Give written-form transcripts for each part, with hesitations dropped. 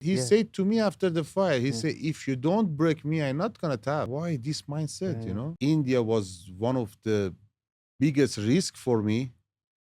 He said to me after the fight, he said, if you don't break me, I'm not gonna tap. Why this mindset, you know? India was one of the biggest risk for me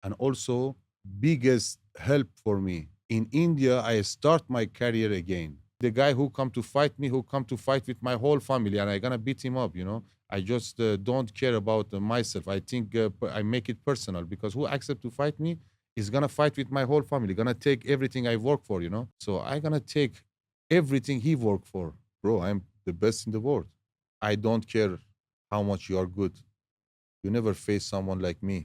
and also biggest help for me. In India, I start my career again. The guy who come to fight me, who come to fight with my whole family, and I gonna beat him up, you know? I just don't care about myself. I think I make it personal because who accept to fight me is gonna fight with my whole family, gonna take everything I work for, you know? So I gonna take everything he worked for. Bro, I'm the best in the world. I don't care how much you are good. You never face someone like me,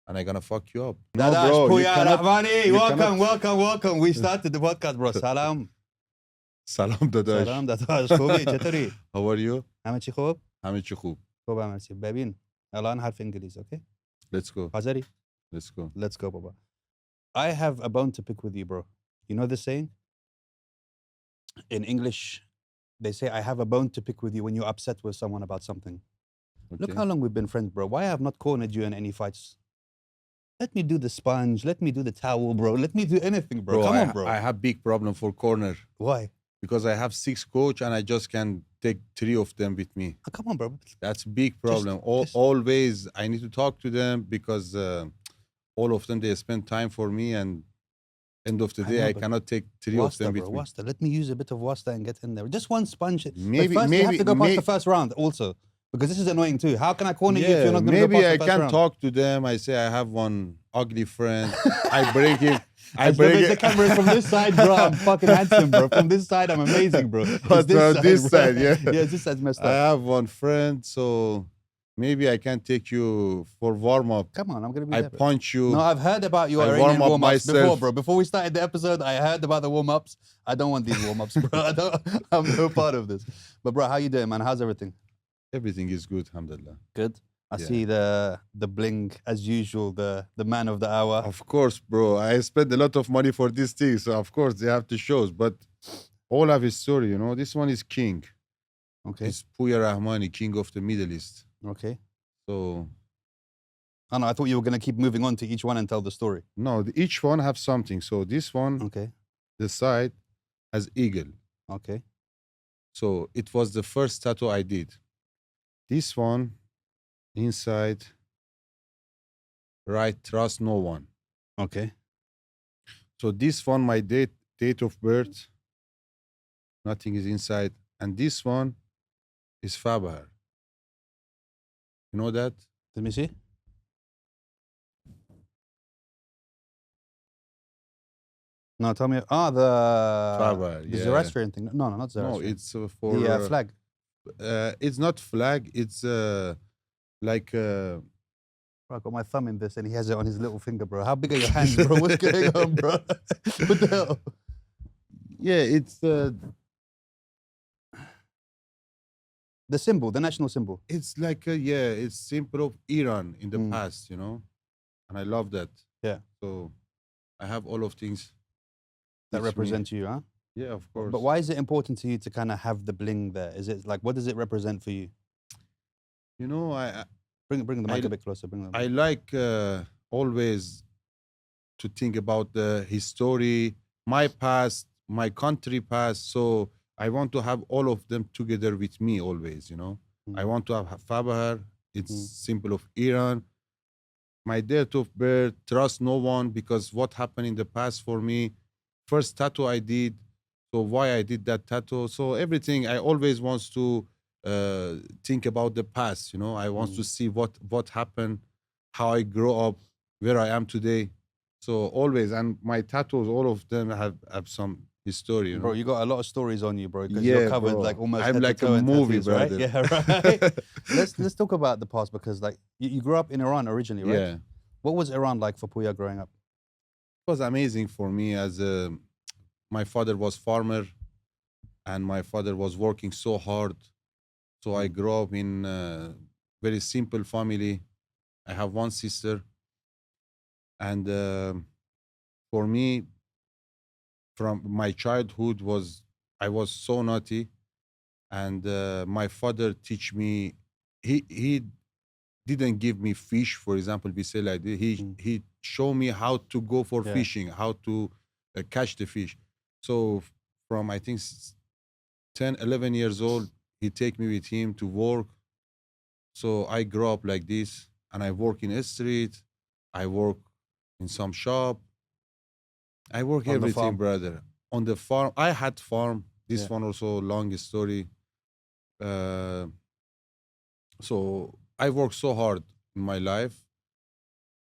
and I gonna fuck you up. No, Dadash, bro, you Pouya cannot. Rahmani, you welcome, cannot- welcome. We started the podcast, bro. Salam. سلام داداش. سلام داداش، خوبی؟ چطوری؟ How are you? همه چی خوب؟ همه چی خوب. خوبم مرسی. ببین الان حرف انگلیسی، اوکی؟ Let's go. حاضری؟ Let's go. Let's go, baba. I have a bone to pick with you, bro. You know the saying? In English, they say, I have a bone to pick with you when you're upset with someone about something. Look Okay. how long we've been friends, bro. Why I have not cornered you in any fights? Let me do the sponge. Let me do the towel, bro. Let me do anything, bro. Come on, bro. I have big problem for corner Why? because I have 6 coach and I just can take 3 of them with me. Oh, come on, bro. That's big problem. just- Always I need to talk to them because all of them they spend time for me, and end of the I day know, I but cannot take 3 of Wasta, them bro. with me. Wasta. Let me use a bit of wasta and get in there. Just one sponge. But Maybe- first you have maybe- to go past may- the first round also. Because this is annoying too. How can I corner you if you're not going to go maybe past I the first can round? talk to them. I say I have one ugly friend. I bring him. I As long bring as the it. camera is from this side, bro, I'm fucking handsome, bro. From this side, I'm amazing, bro. It's But from this bro. side, yeah. Yeah, this side's messed I up. have one friend, so maybe I can take you for warm up. Come on, I'm going to be I there, bro. punch you. No, I've heard about your I Iranian warm up warm-ups before, myself. bro. Before we started the episode, I heard about the warm-ups. I don't want these warm-ups, bro. I'm no part of this. But bro, how you doing, man? How's everything? Everything is good, alhamdulillah. Good. I Yeah. see the bling as usual, the man of the hour. Of course, bro. I spend a lot of money for this thing, so of course they have to shows. But all have his story, you know. This one is king. Okay. It's Pouya Rahmani, king of the Middle East. Okay. So Oh no, I thought you were gonna keep moving on to each one and tell the story. no, each one have something. So this one, Okay. the side has eagle. Okay. So it was the first tattoo I did. This one inside, right, trust no one. Okay. So this one, my date of birth, nothing is inside. And this one is Fabahar. You know that? Let me see. No, tell me. Ah, Fabahar, the yeah. Zoroastrian thing. No, not No, Zoroastrian. it's for the flag. It's not flag. It's like Bro, I got my thumb in this and he has it on his little finger, bro. How big are your hands, bro? What's going on, bro? What the hell? yeah, it's The symbol, the national symbol. it's like it's symbol of Iran in the Mm. past, you know, and I love that. Yeah. So I have all of things That with me. represent you, huh? Yeah, of course. But why is it important to you to kind of have the bling there? Is it like, what does it represent for you? You know, I Bring the mic I- a bit closer. Bring the I like always to think about the history, my past, my country past. So I want to have all of them together with me always. You know, I Mm. want to have Fabahar. It's Mm. symbol of Iran. My date of birth, trust no one, because what happened in the past for me, first tattoo I did. So why I did that tattoo? So everything I always wants to think about the past. You know, I want to see what happened, how I grow up, where I am today. So always, and my tattoos, all of them have some history. You know, Bro, you got a lot of stories on you, bro. Because Yeah, you're covered bro. like almost I'm head to like a toe in movie, tattoos, right? brother. Yeah, right. let's talk about the past because like you grew up in Iran originally, right? yeah. What was Iran like for Pouya growing up? It was amazing for me as my father was farmer and my father was working so hard. So I grew up in a very simple family. I have one sister, and for me, from my childhood was I was so naughty, and my father teach me. He didn't give me fish, for example. We say like this. He showed me how to go for Yeah. fishing, how to catch the fish. So from I think 10, 11 years old. He take me with him to work. So I grew up like this, and I work in a street. I work in some shop. I work On the everything, farm. brother. On the farm, I had farm. This Yeah. one also long story. Uh, so I worked so hard in my life.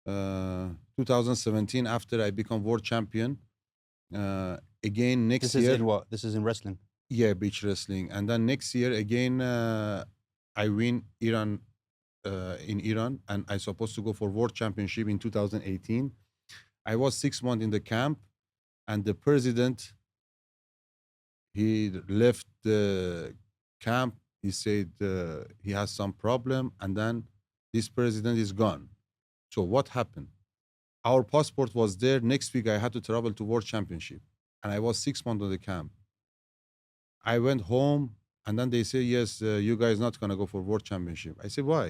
2017, after I become world champion, again next This is year, in what? This is in wrestling. yeah, beach wrestling, and then next year again, I win Iran in Iran, and I supposed to go for world championship in 2018. I was 6 months in the camp, and the president he left the camp. He said he has some problem, and then this president is gone. So what happened? Our passport was there. Next week, I had to travel to World Championship, and I was 6 months in the camp. I went home, and then they say, "Yes, you guys not gonna go for World Championship." I said, "Why?"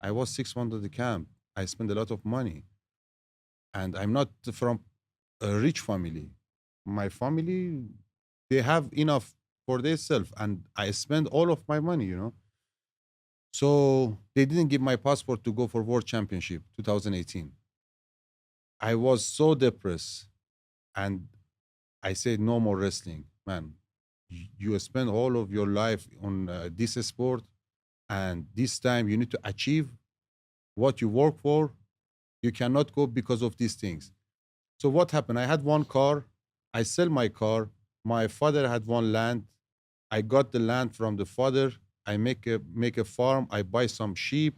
I was 6 months in the camp. I spent a lot of money, and I'm not from a rich family. My family, they have enough for themselves, and I spend all of my money, you know. So they didn't give my passport to go for World Championship 2018. I was so depressed, and I said, no more wrestling, man. You spend all of your life on this sport, and this time you need to achieve what you work for. You cannot go because of these things. So what happened? I had one car. I sell my car. My father had one land. I got the land from the father. I make a farm. I buy some sheep.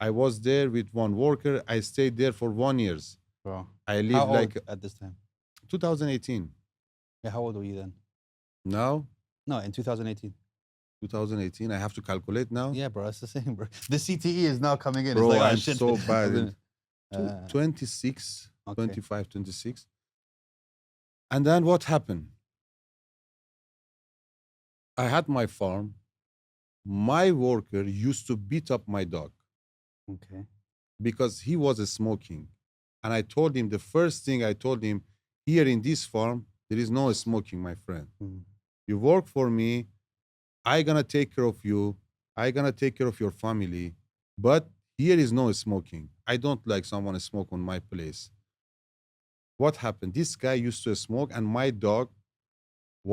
I was there with one worker. I stayed there for 1 year. Bro. I How lived old like at this time? 2018. Yeah, how old were you then? Now, No, in 2018. 2018. I have to calculate now. Yeah, bro, it's the same, bro. The CTE is now coming in. Bro, it's like, oh I'm shit. so I'm bad. gonna- 26, okay. 25, 26. And then what happened? I had my farm. My worker used to beat up my dog Okay. because he was smoking. And I told him, the first thing I told him, here in this farm, there is no smoking, my friend. Mm. You work for me. I gonna take care of you. I gonna take care of your family. But here is no smoking. I don't like someone smoke on my place. What happened? This guy used to smoke, and my dog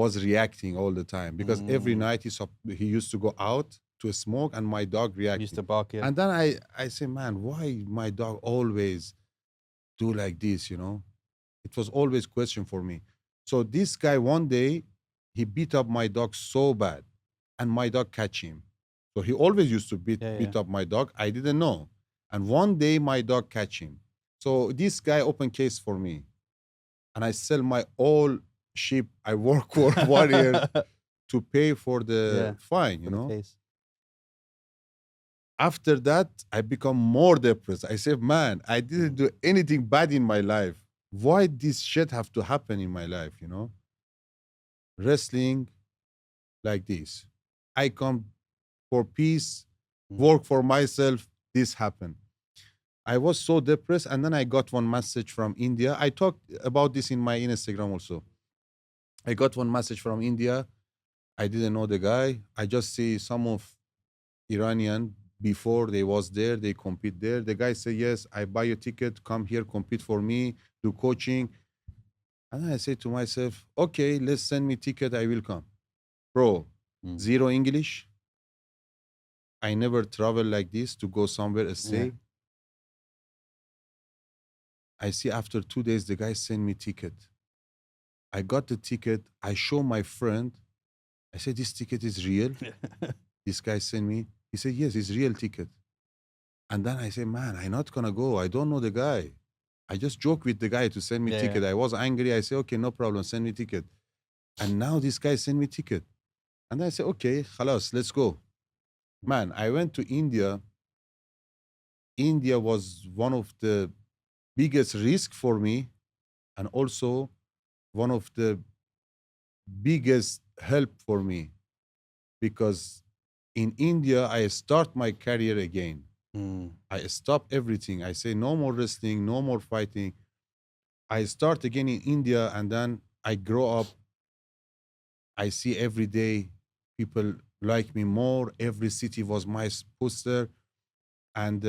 was reacting all the time because every night he used to go out to smoke, and my dog Used reacting. to bark, yeah. And then I say, man, why my dog always do like this? You know, it was always question for me. So this guy one day he beat up my dog so bad, and my dog catch him. So he always used to Yeah, beat up my dog. I didn't know, and one day my dog catch him. So this guy open case for me, and I sell my all sheep I work for 1 year to pay for the fine, you for the know. case. After that, I become more depressed. I say, man, I didn't do anything bad in my life. Why this shit have to happen in my life, you know? Wrestling like this. I come for peace, work for myself. This happened. I was so depressed, and then I got one message from India. I talked about this in my Instagram also. I got one message from India. I didn't know the guy. I just see some of Iranian before they was there. They compete there. The guy say, "Yes, I buy a ticket. Come here, compete for me, do coaching." And I say to myself, "Okay, let's send me ticket. I will come." Bro, zero English. I never travel like this to go somewhere stay. I see after 2 days the guy send me ticket. I got the ticket. I show my friend. I said, "This ticket is real." This guy sent me. He said, "Yes, it's real ticket." And then I say, "Man, I'm not gonna go. I don't know the guy." I just joke with the guy to send me ticket. I was angry. I say, "Okay, no problem. Send me ticket." And now this guy send me ticket. And I say, "Okay, halas, let's go." Man, I went to India. India was one of the biggest risk for me, and also one of the biggest help for me, because in India I start my career again. I stop everything. I say no more wrestling, no more fighting. I start again in India, and then I grow up I see every day people like me more. Every city was my poster, and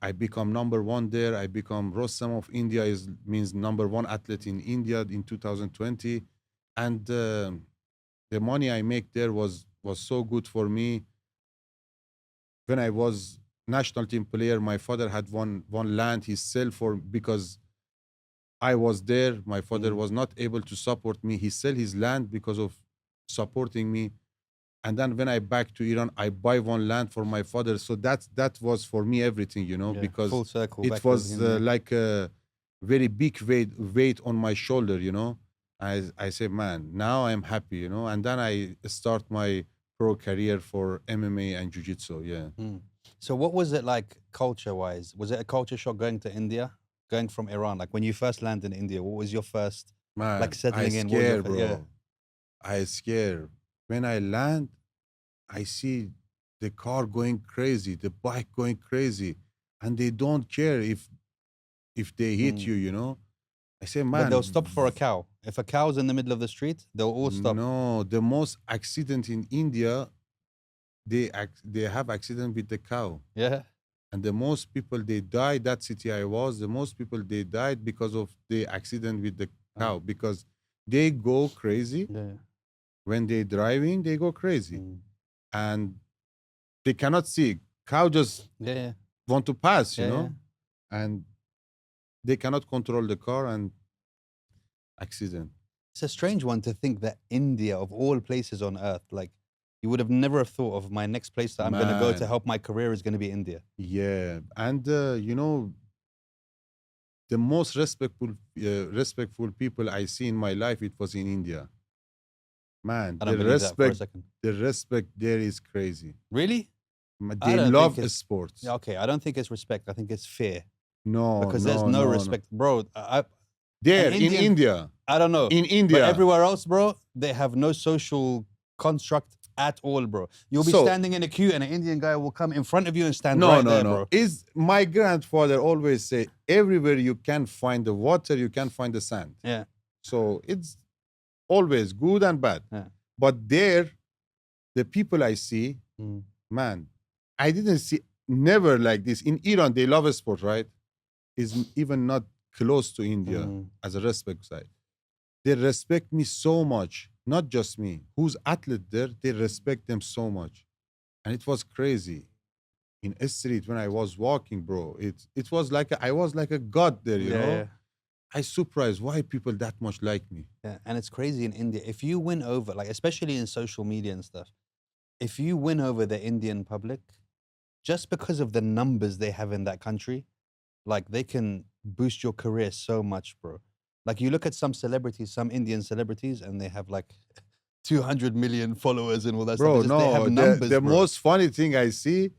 I become number one there. I become Rostam of India is means number one athlete in India in 2020, and the money I make there was so good for me. When I was national team player, my father had one land he sell for because I was there. My father Mm. was not able to support me. He sell his land because of supporting me. And then when I back to Iran, I buy one land for my father. So that was for me everything, Yeah. because Full circle it back with was him. Yeah. like a very big weight on my shoulder. I say, man, now I'm happy. And then I start my pro career for MMA and Jiu Jitsu. Yeah, Mm. So what was it like culture-wise? Was it a culture shock going to India, going from Iran? Like when you first landed in India, what was your first, like man, I settling in? What was your scare, first? Yeah. bro. I scare. When I land, I see the car going crazy, the bike going crazy, and they don't care if they hit Mm. you. I say, But they'll man, stop for a cow. If a cow's in the middle of the street, they'll all stop. no, the most accident in India, they have accident with the cow. Yeah. And the most people they died, that city I was, the most people they died because of the accident with the Oh. cow, because they go crazy Yeah. when they driving, they go crazy. Mm. And they cannot see. Cow just Yeah. Yeah. want to pass, Yeah. Yeah. and they cannot control the car and accident. It's a strange one to think that India, of all places on earth, like you would have never have thought of my next place that I'm going to go to Man, help my career is going to be India. yeah. And the most respectful people I see in my life, it was in India. Man, I don't the believe that for a respect second. the respect there is crazy. Really? I They don't think love it's sports. yeah, okay. I don't think it's respect. I think it's fear No, because there's no, no no, no. respect, bro. An There in Indian, India, I don't know, in but India. everywhere else, bro, they have no social construct at all, bro. You'll be So standing in a queue and an Indian guy will come in front of you and stand no, right no, there, no. bro. Is my grandfather always say everywhere you can find the water, you can find the sand. Yeah, So it's always good and bad. yeah. But there, the people I see, Mm, man, I didn't see never like this. In Iran, they love sport, right? Is even not close to India mm. as a respect side. They respect me so much, not just me. Who's athlete there, they respect them so much. And it was crazy. In a street when I was walking, bro, it was like I was like a god there. Yeah, yeah. I surprised why people that much like me. Yeah, and it's crazy in India. If you win over, like especially in social media and stuff, if you win over the Indian public, just because of the numbers they have in that country, like they can boost your career so much, bro. Like you look at some celebrities, some Indian celebrities, and they have like 200 million followers and all that stuff. Bro, It's just they have no, the numbers, the bro. most funny thing I see,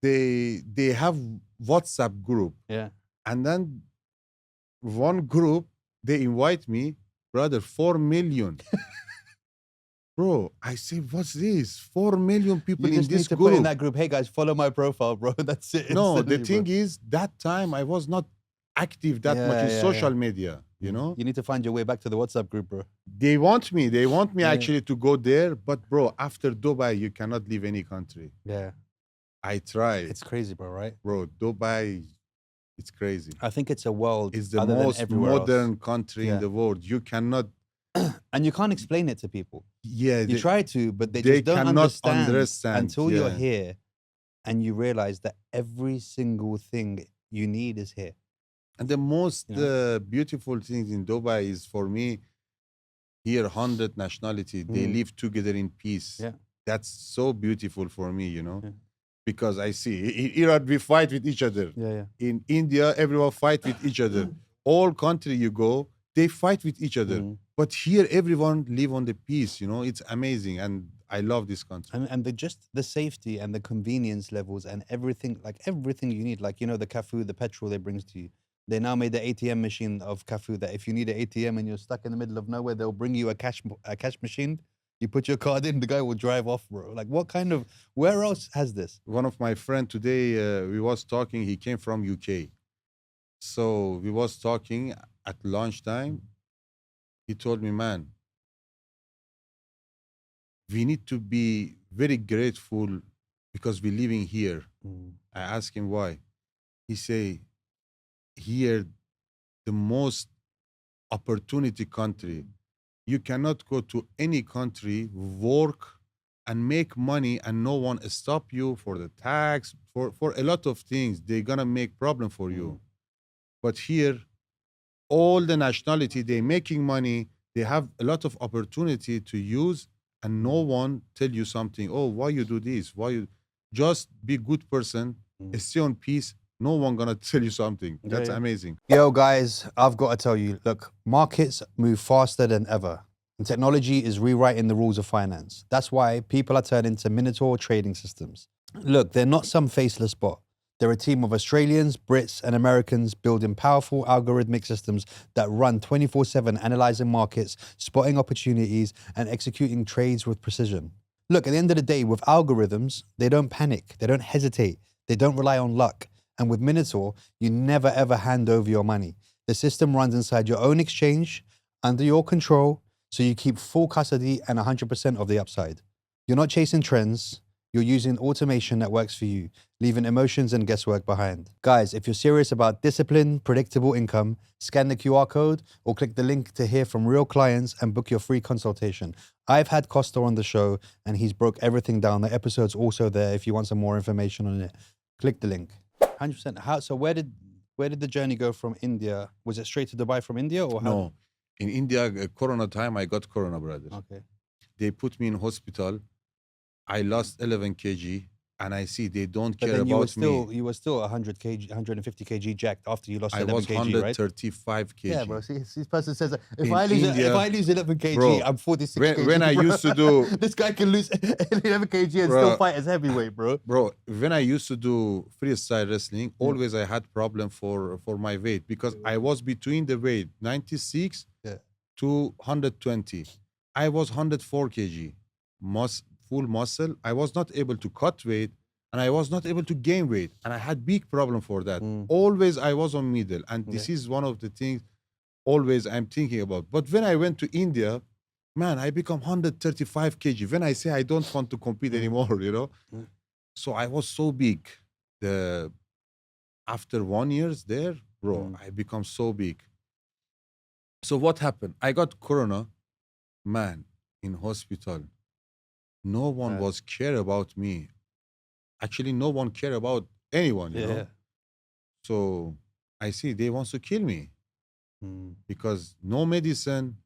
they have WhatsApp group, Yeah. and then one group they invite me, brother, 4 million. Bro, I say, what's this? 4 million people You in just this need to put in group. that group, hey guys, follow my profile, bro. That's it. No, the Instantly, bro. thing is, that time I was not active that much Yeah, in yeah, yeah. social media. You need to find your way back to the WhatsApp group, bro. They want me Yeah. actually to go there, but bro, after Dubai, you cannot leave any country. Yeah. I tried, It's crazy, bro, right? bro. Dubai, it's crazy. I think it's a world It's the other than most everywhere modern else. country in Yeah. the world. You cannot, And you can't explain it to people. yeah, You try to, but they they just don't cannot understand understand. until you're Yeah. here and you realize that every single thing you need is here. And the most You know? beautiful thing in Dubai is for me here 100 nationality they Mm. live together in peace. Yeah. That's so beautiful for me. Yeah. Because I see in Iran we fight with each other. Yeah, yeah. In India everyone fight with each other. All country you go they fight with each other. Mm. But here everyone live on the peace. It's amazing, and I love this country. And just the safety and the convenience levels and everything, like everything you need, like, the Cafu, the petrol they brings to you. They now made the ATM machine of Cafu that if you need an ATM and you're stuck in the middle of nowhere, they'll bring you a cash machine. You put your card in, the guy will drive off, bro. Like where else has this? One of my friend today we was talking, he came from UK. So we was talking at lunchtime. He told me, man, we need to be very grateful because we're living here. I asked him why. He say, here the most opportunity country. You cannot go to any country, work and make money and no one stop you for the tax, for a lot of things. They're gonna make problem for you. But here, all the nationality, they making money, they have a lot of opportunity to use, and no one tell you something. Oh, why you do this? Why you just be good person, stay on peace. No one gonna tell you something. That's amazing. Yo, guys, I've got to tell you, look, markets move faster than ever. And technology is rewriting the rules of finance. That's why people are turning to Minotaur trading systems. Look, they're not some faceless bot. They're a team of Australians, Brits, and Americans building powerful algorithmic systems that run 24/7, analyzing markets, spotting opportunities, and executing trades with precision. Look, at the end of the day, with algorithms, they don't panic, they don't hesitate, they don't rely on luck. And with Minotaur, you never ever hand over your money. The system runs inside your own exchange, under your control, so you keep full custody and 100% of the upside. You're not chasing trends, you're using automation that works for you, leaving emotions and guesswork behind. Guys, if you're serious about discipline, predictable income, scan the QR code or click the link to hear from real clients and book your free consultation. I've had Costa on the show and he's broke everything down. The episode's also there if you want some more information on it. Click the link. 100%. How? So where did the journey go from India? Was it straight to Dubai from India or how? No, in India, Corona time, I got Corona, brother. Okay. They put me in hospital. I lost 11 kg, and I see they don't But care then about me. you were still 100 kg, 150 kg jacked after you lost I 11 was kg, right? 135 kg. Yeah, bro. See, this person says, if In I lose India, 11 kg, bro, I'm 46 kg. when I bro. used to do, This guy can lose 11 kg and still Bro. fight as heavyweight, bro. bro, when I used to do freestyle wrestling, always I had problem for my weight because I was between the weight 96 Yeah. to 120. I was 104 kg, full muscle. I was not able to cut weight and I was not able to gain weight. And I had big problem for that. Always I was on middle. And this is one of the things always I'm thinking about. But when I went to India, man, I become 135 kg. When I say I don't want to compete anymore, you know? So I was so big. After 1 year there, bro, I become so big. So what happened? I got Corona, man, in hospital. No one was care about me. Actually, no one care about anyone, you know? So I see they wants to kill me because no medicine,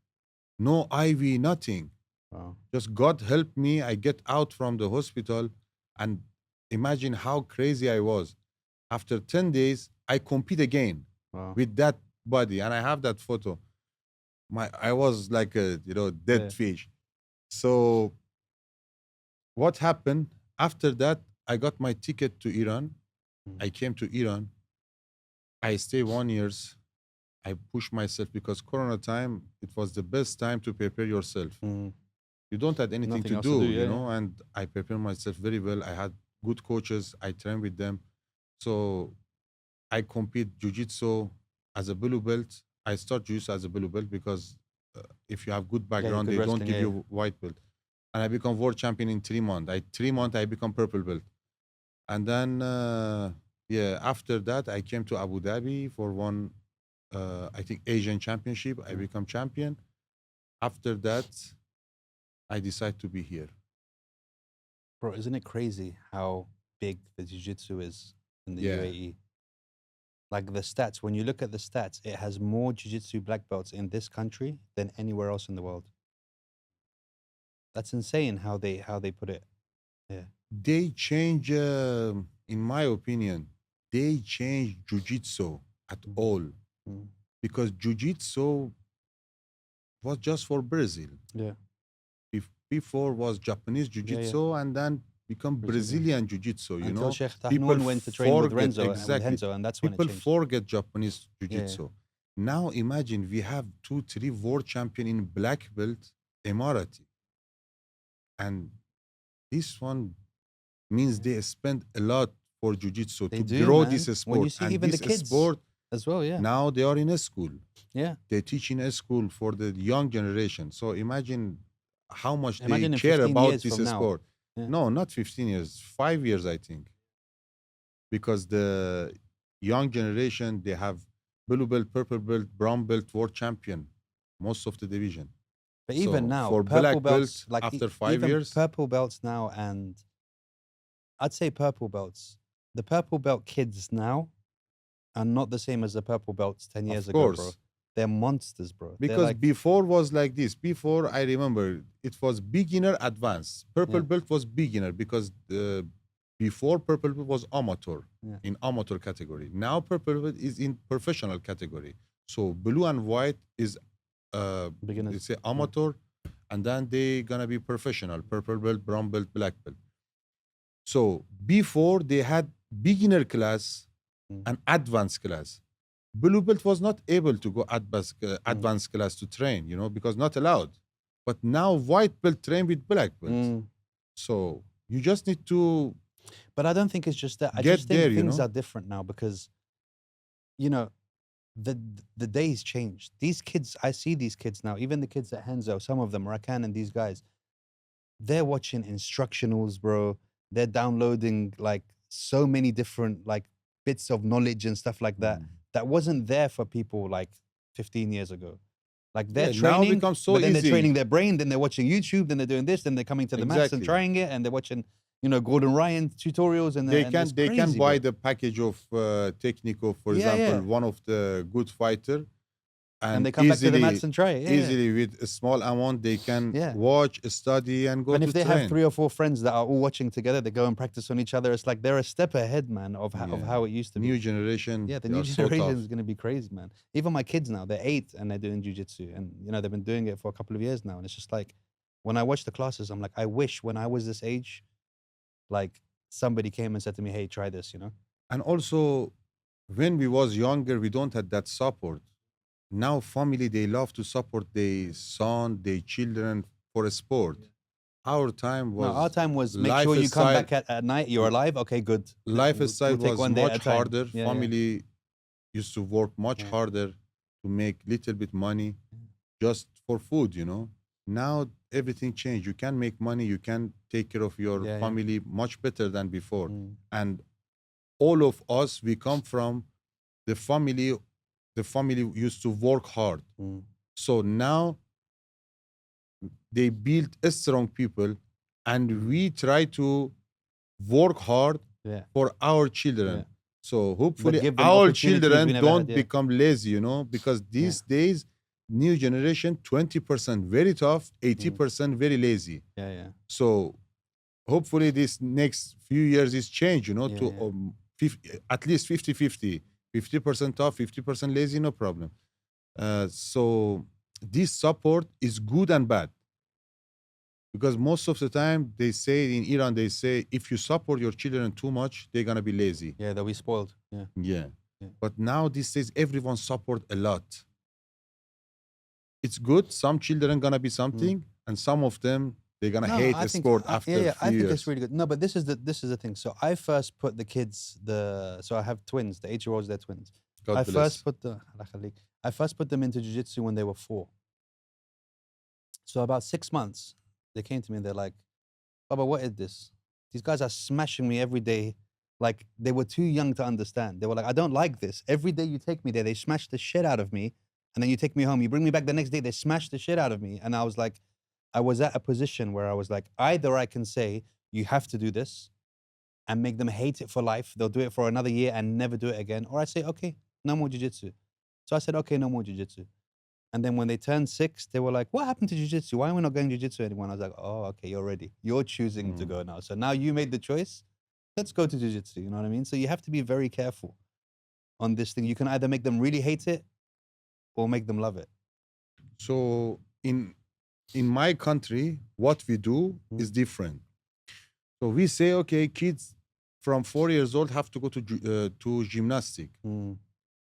no IV, nothing. Wow. Just God help me. I get out from the hospital and imagine how crazy I was. After 10 days, I compete again with that body. And I have that photo. I was like a, dead fish. So what happened? After that, I got my ticket to Iran. I came to Iran. I stay 1 year. I push myself because Corona time, it was the best time to prepare yourself. You don't have anything Nothing to else do, to do, you know, and I prepare myself very well. I had good coaches. I train with them. So I compete Jiu-Jitsu as a blue belt. I start Jiu-Jitsu as a blue belt because if you have good background, good they don't wrestling, give you white belt. And I become world champion in 3 months. 3 months, I become purple belt. And then, after that, I came to Abu Dhabi for one, I think, Asian championship. I become champion. After that, I decide to be here. Bro, isn't it crazy how big the jiu-jitsu is in the Yeah. UAE? Like the stats, when you look at the stats, it has more jiu-jitsu black belts in this country than anywhere else in the world. That's insane how they put it. Yeah. They change, in my opinion, they change Jiu-Jitsu at all. Because Jiu-Jitsu was just for Brazil. Yeah. Before was Japanese Jiu-Jitsu and then become Brazilian Jiu-Jitsu, you Until know. Sheikh People Tahnoun went to train with forget- Renzo, exactly. with Henzo, and that's when People it changed. forget Japanese Jiu-Jitsu. Now imagine we have 2, 3 world champion in black belt Emirati. And this one means they spend a lot for Jiu-Jitsu They to do, grow man. this When sport. you see And even this the kids sport, as well, now they are in a school. Yeah. They teach in a school for the young generation. So imagine how much Imagine they in care 15 about years this from now. sport. Yeah. No, not 15 years, 5 years, I think. Because the young generation, they have blue belt, purple belt, brown belt, world champion, most of the division. But even So now, for purple black belt, belts, like after 5 even years, purple belts now, and I'd say purple belts. The purple belt kids now are not the same as the purple belts 10 years of ago, bro. course. They're monsters, bro. They're Because like, before was like this. Before I remember it was beginner advanced. Purple yeah, belt was beginner because before purple belt was amateur yeah, in amateur category. Now purple belt is in professional category. So blue and white is they beginners. say Yeah. amateur, and then they gonna be professional. Purple belt, brown belt, black belt. So before they had beginner class Mm. and advanced class. Blue belt was not able to go Mm. advanced class to train, because not allowed. But now white belt train with black belt. Mm. So you just need to But I don't think it's just that. I get just there, think things are different now because, you know, the the days changed. These kids, I see these kids now, even the kids at Henzo, some of them, Rakan and these guys, they're watching instructionals, bro. They're downloading like so many different like bits of knowledge and stuff like that Mm. that wasn't there for people like 15 years ago. Like they're Yeah, now training, becomes so but then they're easy. training their brain, then they're watching YouTube, then they're doing this, then they're coming to the mats and Exactly. trying it, and they're watching, Gordon Ryan tutorials, and They and can it's they crazy, can buy bro. the package of Technico, for Yeah, example, yeah. one of the good fighter, And and they come back to the mats easily and try it. Yeah, yeah. easily with a small amount they can Yeah. watch, study, and go And to if they have train. 3 or 4 friends that are all watching together, they go and practice on each other. It's like they're a step ahead, man, of Yeah. how it used to be. New generation, Yeah, the they new are so generation tough. is going to be crazy, man. Even my kids now, they're 8 and they're doing jujitsu, and they've been doing it for a couple of years now. And it's just like, when I watch the classes, I'm like, I wish when I was this age, like somebody came and said to me, "Hey, try this," And also, when we was younger, we don't had that support. Now, family they love to support their son, their children for a sport. Our time No, our was time was make sure you come back at night, you're alive. Okay, good. lifestyle We'll take was one day at a much time. harder. Yeah, yeah. Family used to work much Yeah. harder to make little bit money just for food. Now everything changed. You can make money, you can take care of your Yeah, yeah. family much better than before. Mm. And all of us, we come from the family. The family used to work hard. Mm. So now they build a strong people, and we try to work hard Yeah. for our children. Yeah. So hopefully give them our opportunities we children never don't had, yeah. become lazy, because these days, new generation, 20% very tough, 80% very lazy. Yeah, yeah. So hopefully this next few years is change, Yeah, to yeah. at least 50-50. 50% tough, 50% lazy, no problem. So this support is good and bad. Because most of the time they say in Iran, they say if you support your children too much, they're gonna be lazy. Yeah, they'll be spoiled. Yeah. Yeah. Yeah. But now these days everyone support a lot. It's good. Some children gonna be something, and some of them they're gonna hate I the think, sport after yeah, few I think years. it's really good. No, but this is the thing. So I first put the kids so I have twins, the 8-year-olds, they're twins. God I bless. first put them into jiu-jitsu when they were 4. So about 6 months, they came to me and they're like, "Baba, what is this? These guys are smashing me every day." Like they were too young to understand. They were like, "I don't like this. Every day you take me there, they smash the shit out of me, and then you take me home. You bring me back the next day, they smash the shit out of me." And I was like, I was at a position where I was like, either I can say you have to do this and make them hate it for life. They'll do it for another year and never do it again. Or I say, okay, no more jiu-jitsu. So I said, okay, no more jiu-jitsu. And then when they turned 6, they were like, what happened to jiu-jitsu? Why are we not going jiu-jitsu anymore? And I was like, oh, okay, you're ready. You're choosing to go now. So now you made the choice. Let's go to jiu-jitsu. You know what I mean? So you have to be very careful on this thing. You can either make them really hate it or make them love it. So in my country, what we do is different. So we say, okay, kids from 4 years old have to go to gymnastic,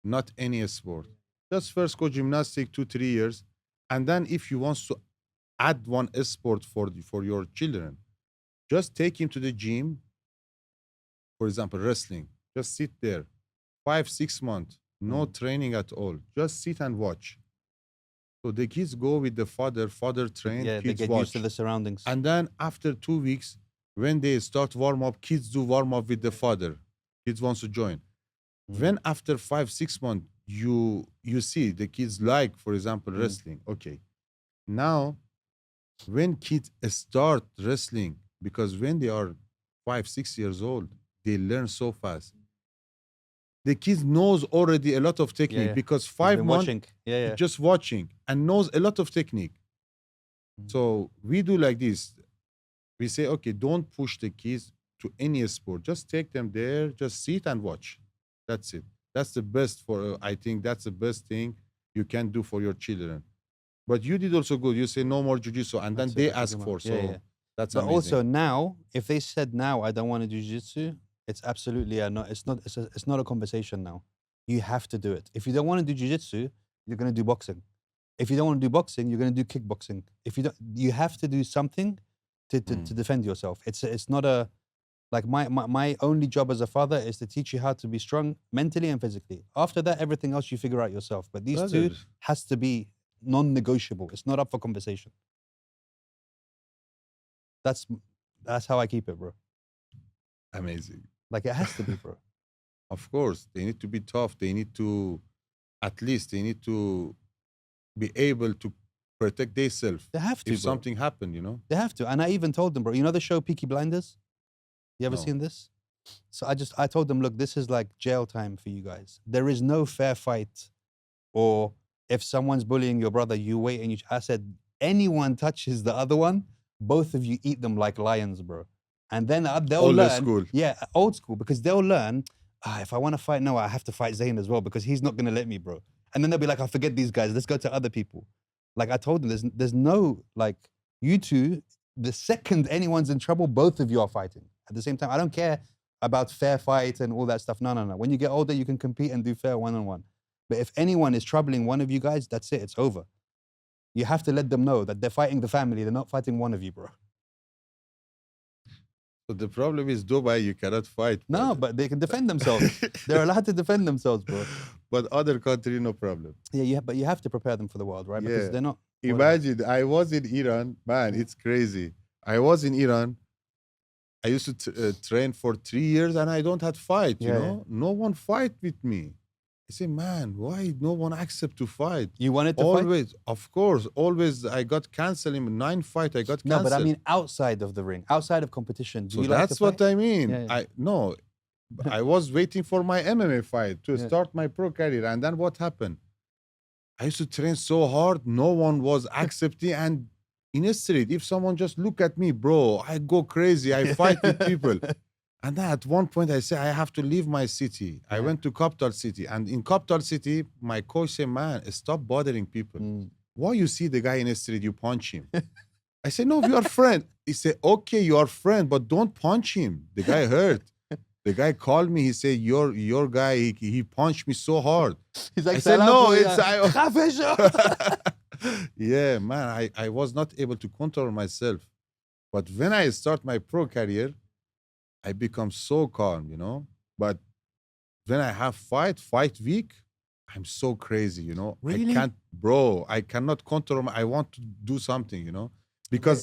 not any sport. Just first go gymnastic 2-3 years, and then if you want to add one sport for your children, just take him to the gym. For example, wrestling. Just sit there, 5-6 months, no training at all. Just sit and watch. So the kids go with the father train, Yeah, they kids get watch. used to the surroundings. And then after 2 weeks, when they start warm up, kids do warm up with the father. Kids wants to join. When after 5, 6 months, you see the kids like, for example, wrestling. Okay. Now, when kids start wrestling, because when they are 5, 6 years old, they learn so fast. The kids knows already a lot of technique yeah. because He's 5 months watching. Yeah. just watching and knows a lot of technique. So we do like this. We say, okay, don't push the kids to any sport. Just take them there, just sit and watch. That's it. That's the best for, I think that's the best thing you can do for your children. But you did also good. You say no more jiu-jitsu, and then That's it, they that's ask what I'm for. about. Yeah, So that's But amazing. also now, if they said now I don't want to do jiu-jitsu, it's absolutely it's not a conversation now. You have to do it. If you don't want to do jiu-jitsu, you're going to do boxing. If you don't want to do boxing, you're going to do kickboxing. If you don't, you have to do something to defend yourself. It's not a like my only job as a father is to teach you how to be strong mentally and physically. After that, everything else you figure out yourself. But these two Brothers, has to be non-negotiable. It's not up for conversation. That's how I keep it, bro. amazing. Like it has to be, bro. Of course, they need to be tough. They need to, at least, they need to be able to protect themselves They have to, if bro. something happened. You know. They have to. And I even told them, bro. You know the show Peaky Blinders? You ever No. seen this? So I told them, look, this is like jail time for you guys. There is no fair fight, or if someone's bullying your brother, you wait and I said, anyone touches the other one, both of you eat them like lions, bro. And then they'll Old learn. school. Yeah, old school, because they'll learn, if I want to fight Noah, I have to fight Zayn as well because he's not going to let me, bro. And then they'll be like, I forget these guys. Let's go to other people. Like I told them, there's no, like, you two, the second anyone's in trouble, both of you are fighting at the same time. I don't care about fair fight and all that stuff. No. When you get older, you can compete and do fair one-on-one. But if anyone is troubling one of you guys, that's it. It's over. You have to let them know that they're fighting the family. They're not fighting one of you, bro. So the problem is Dubai, you cannot fight. No, brother. but they can defend themselves. They're allowed to defend themselves, bro. But other country, no problem. Yeah, but you have to prepare them for the world, right? Because Yeah. they're not. Imagine, I was in Iran, man, it's crazy. I was in Iran. I used to train for 3 years and I don't had fight, you Yeah, know? No one fight with me. I say, man, why no one accept to fight? You wanted to fight? Always, of course, always I got cancelled in 9 fight, I got No, cancelled. but I mean outside of the ring, outside of competition. Do So you like to that's what fight? I mean. Yeah. No, I was waiting for my MMA fight to Yeah. start my pro career. And then what happened? I used to train so hard, no one was accepting. And in the street, if someone just look at me, bro, I go crazy. I fight with people. And then at one point I say, I have to leave my city. I went to capital city. And in capital city, my coach said, man, stop bothering people. Why you see the guy in the street, you punch him? I say, no, we are friends. He said, okay, you are friend, but don't punch him. The guy hurt. The guy called me. He said, your guy, he punched me so hard. He's like, I said, no, it's I. yeah, man, I was not able to control myself. But when I start my pro career, I become so calm, you know. But when I have fight week, I'm so crazy, you know. Really? I can't, bro, I cannot control I want to do something, you know, because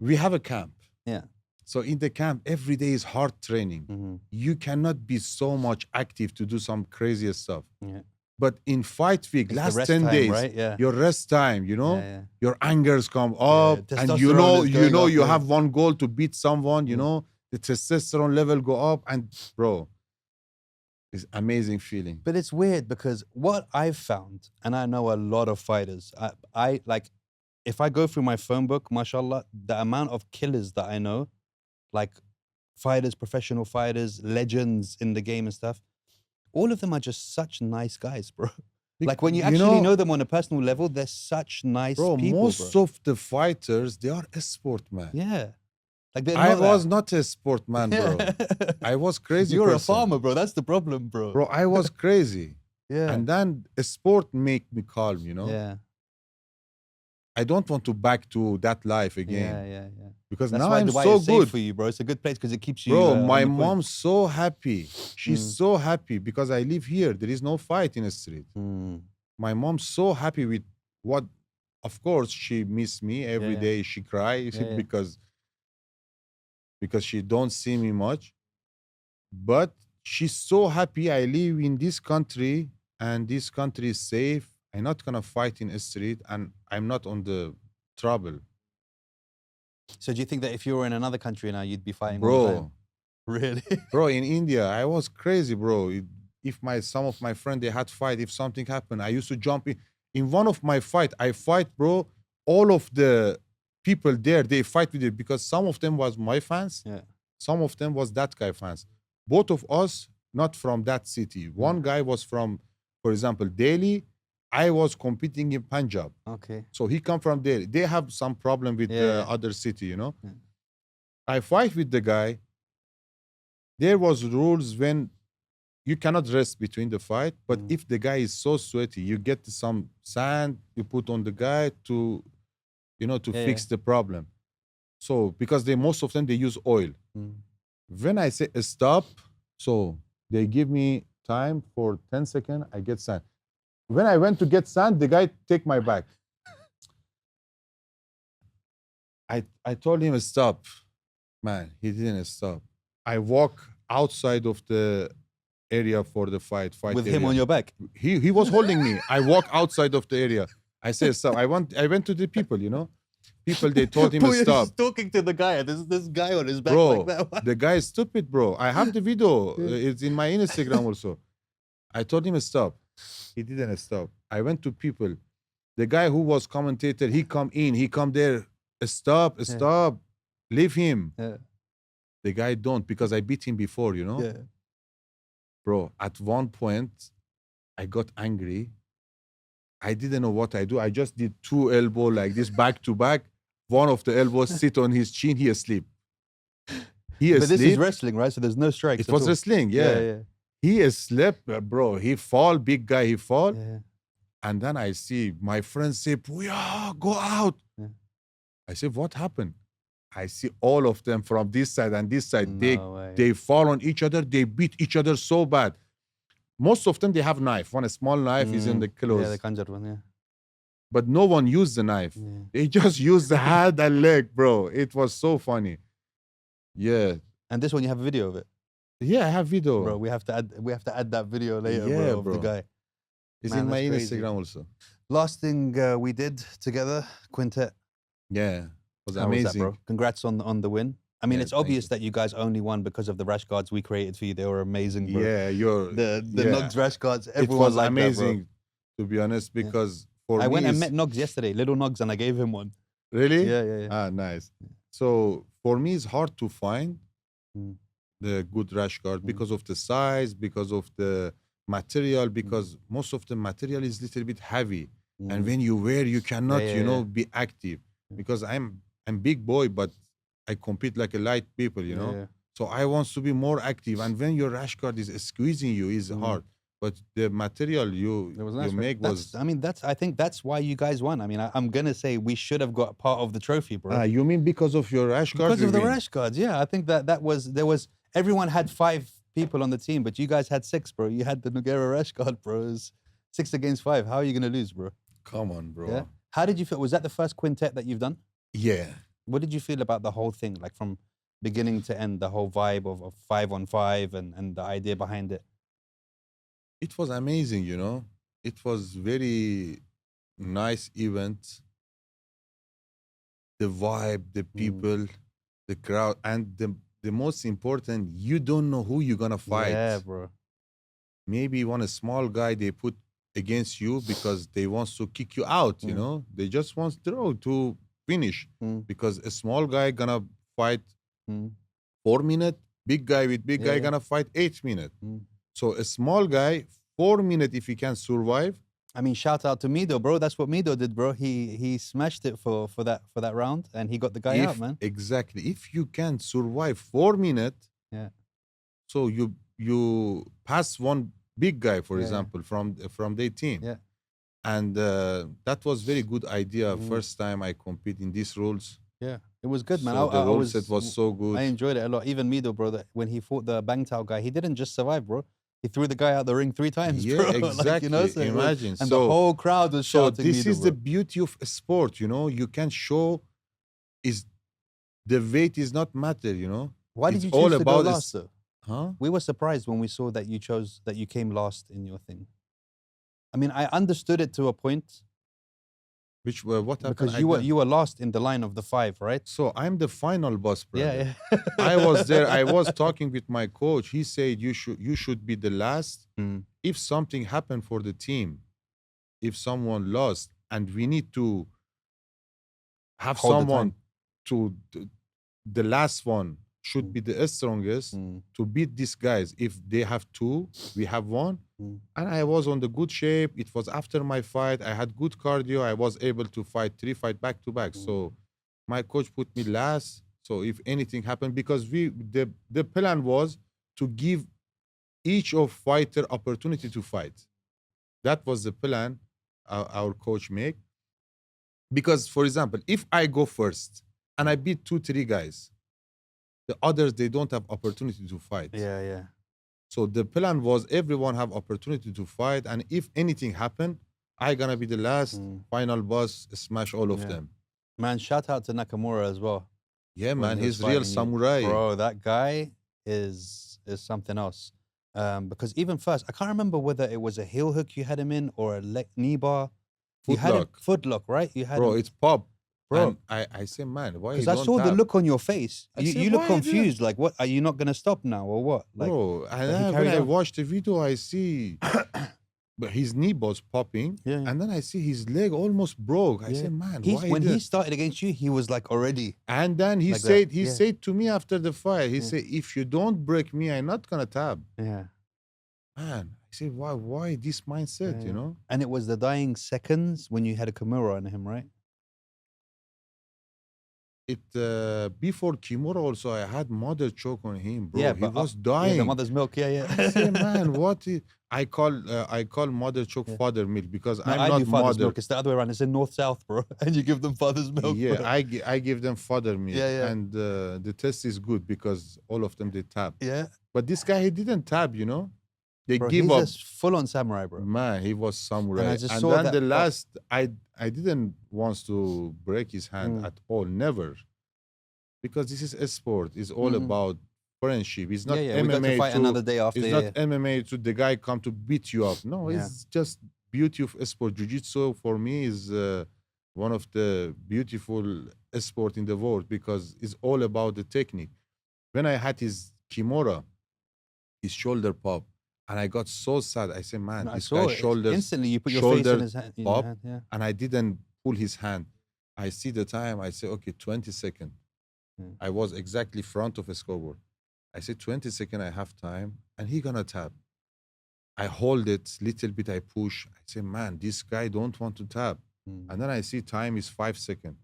we have a camp. Yeah. So in the camp, every day is hard training. You cannot be so much active to do some crazy stuff. Yeah. But in fight week, It's the last rest 10 time, days, right? Yeah. your rest time, you know, Yeah. your angers come up, and you testosterone know, is going up, you yeah. have one goal to beat someone, you know, the testosterone level go up, and bro, it's amazing feeling. But it's weird because what I've found, and I know a lot of fighters, I like, if I go through my phone book, mashallah, the amount of killers that I know, like fighters, professional fighters, legends in the game and stuff, all of them are just such nice guys, bro. Like when you actually know them on a personal level, they're such nice bro, people, most bro. of the fighters, they are a sportman. Yeah. Like they're I not was not a sportman, bro. I was crazy. You're person. a farmer, bro. That's the problem, bro. Bro, I was crazy. Yeah. And then a sport make me calm, you know? Yeah. I don't want to back to that life again. Yeah. Because That's now why I'm Dubai so is safe good. for you, bro. It's a good place because it keeps you. Bro, on my the point. mom's so happy. She's so happy because I live here. There is no fight in the street. My mom's so happy with what? Of course, she miss me every Yeah. day. She cry Yeah. because she don't see me much. But she's so happy I live in this country and this country is safe. I'm not gonna fight in the street and I'm not on the trouble, So do you think that if you were in another country now, you'd be fighting all the time? bro. Really? Bro, in India, I was crazy, bro. If some of my friends they had fight, if something happened, I used to jump in. In one of my fight, I fight, bro. All of the people there, they fight with it because some of them was my fans, Yeah. some of them was that guy fans. Both of us not from that city. One guy was from, for example, Delhi. I was competing in Punjab, Okay. so he come from Delhi. They have some problem with the Yeah. other city, you know. Yeah. I fight with the guy. There was rules when you cannot rest between the fight, but if the guy is so sweaty, you get some sand you put on the guy to, to Yeah, fix yeah. the problem. So because they most of them they use oil. When I say stop, so they give me time for 10 seconds, I get sand. When I went to get sand, the guy take my back. I told him stop. Man, he didn't stop. I walk outside of the area for the fight With area. him on your back. He was holding me. I walk outside of the area. I said stop. I went to the people, People they told him Pouya's stop. talking to the guy. This guy on his back Bro, like that. the guy is stupid, bro. I have the video. It's in my Instagram also. I told him stop. He didn't stop. I went to people. The guy who was commentator, he come in, he come there. Stop, stop. Leave him. Yeah. The guy don't because I beat him before, Yeah. Bro, at one point, I got angry. I didn't know what I do. I just did two elbow like this back to back. One of the elbows sit on his chin. He asleep. But this is wrestling, right? So there's no strikes. It was wrestling, yeah. Yeah. He asleep, bro. He fall, big guy. He fall, Yeah. and then I see my friends say, "Pouya, go out." Yeah. I said, "What happened?" I see all of them from this side and this side. No way. They fall on each other. They beat each other so bad. Most of them they have knife. One small knife is in the clothes. Yeah, the conjured one. Yeah. But no one used the knife. Yeah. They just used the hand and leg, bro. It was so funny. Yeah. And this one, you have a video of it, Yeah, I have video. bro. We have to add that video later, Yeah, bro, of the bro. guy. It's Man, in my that's crazy. Instagram also. Last thing we did together, quintet. Yeah. It was How was amazing. that, bro? Congrats on the win. I mean, Yeah, it's thank obvious you. that you guys only won because of the rash guards we created for you. They were amazing, bro. Yeah, The yeah. Nogs rash guards. It Everyone was liked amazing, that, to be honest, because for bro. I me, went and it's- met Nogs yesterday, little Nogs, and I gave him one. Really? Yeah. Ah, nice. So for me, it's hard to find Mm. the good rash guard because of the size, because of the material, because most of the material is little bit heavy, and when you wear, you cannot, yeah. be active. Because I'm big boy, but I compete like a light people, Yeah. So I want to be more active, and when your rash guard is squeezing you, is hard. But the material It was nice, you bro. make was. I think that's why you guys won. I mean, I'm gonna say we should have got part of the trophy, bro. You mean because of your rash guard? Because of the we win? rash guards, yeah. I think there was everyone had 5 people on the team, but you guys had 6, bro. You had the Nogueira rash guard, bro. It was 6 against 5. How are you gonna lose, bro? Come on, bro. Yeah. How did you feel? Was that the first quintet that you've done? Yeah. What did you feel about the whole thing, like from beginning to end, the whole vibe of 5-on-5 and the idea behind it? It was amazing, It was very nice event. The vibe, the people, the crowd, and the most important, you don't know who you're gonna fight. Yeah, bro. Maybe one small guy they put against you because they wants to kick you out, They just want to finish because a small guy gonna fight 4 minutes, big guy with big guy gonna fight 8 minutes. So a small guy, 4 minutes, if he can survive. I mean, shout out to Mido, bro. That's what Mido did, bro. He smashed it for that round, and he got the guy out, man. Exactly. If you can survive 4 minutes, Yeah. so you pass one big guy, for example, from their team. Yeah. And that was very good idea. First time I compete in these rules. Yeah, it was good, man. So the I rule set was so good. I enjoyed it a lot. Even Mido, bro, that when he fought the Bang Tao guy, he didn't just survive, bro. He threw the guy out the ring 3 times, Yeah, bro. exactly. Like, you know, so it was- Imagine. and the whole crowd was So shouting. this needle, is bro. the beauty of sport, you know. You can show is the weight is not matter, you know. Why did it's you all choose to go about last, though? Huh? We were surprised when we saw that you came last in your thing. I mean, I understood it to a point Which what happened? because I you don't- were last in the line of the 5, right? So I'm the final boss, brother. Yeah. I was there. I was talking with my coach. He said you should be the last. Mm. If something happened for the team, if someone lost, and we need to have Hold the someone time. to the last one should Mm. be the strongest Mm. to beat these guys. If they have 2, we have 1. Mm. And I was on the good shape. It was after my fight. I had good cardio. I was able to fight 3 fight back to back. So my coach put me last. So if anything happened, because the plan was to give each of fighter opportunity to fight. That was the plan our coach made. Because, for example, if I go first and I beat 2, 3 guys, the others, they don't have opportunity to fight. Yeah. So the plan was everyone have opportunity to fight, and if anything happen, I gonna be the last final boss, smash all of Yeah. them. Man, shout out to Nakamura as well. Yeah, when man, he was he's real fighting you. samurai. Bro, that guy is something else. Because even first, I can't remember whether it was a heel hook you had him in or a knee bar. You had him footlock, right? You had Bro, him, it's pop. bro. And I say, man, why you Because I don't saw the tap? look on your face. I You, said, you look why you didn't- confused. Like, what? Are you not gonna stop now or what? Like, Bro, and he then when carried I on. watched the video, I see but his knee was popping, Yeah. and then I see his leg almost broke. I Yeah. said, man, He's, why when didn't-" he started against you, he was like already. And then he like that. said, Yeah. said to me after the fight, he said, if you don't break me, I'm not gonna tap. Yeah. Man, I said, why this mindset, Yeah. you know? And it was the dying seconds when you had a Kimura on him, right? It before Kimura also, I had mother choke on him, bro. Yeah, He but was Yeah, dying. the mother's milk. Yeah. I say, man, I call mother choke father milk because No, I'm I not do father's mother. milk. It's the other way around. It's in north-south, bro. And you give them father's milk. Yeah, bro. I give them father milk, Yeah. and the test is good because all of them they tap. Yeah. But this guy, he didn't tap, you know. They Bro, give he's up. a full-on samurai, bro. Man, he was samurai. I just And saw then that the pop. last, I didn't want to break his hand at all, never, because this is a sport. It's all about friendship. It's not Yeah. We got to MMA fight another day after. It's Yeah. not MMA to the guy come to beat you up. No, Yeah. it's just beauty of sport. Jiu Jitsu for me is one of the beautiful sport in the world because it's all about the technique. When I had his Kimura, his shoulder pop, and I got so sad. I said, man, No, I this saw guy's it. shoulders, Instantly, you put your face in shoulder his hand. in your pop, hand, yeah. and I didn't pull his hand. I see the time. I say, okay, 20 seconds. I was exactly front of a scoreboard. I said, 20 seconds, I have time, and he gonna tap. I hold it little bit. I push. I say, man, this guy don't want to tap. And then I see time is 5 seconds.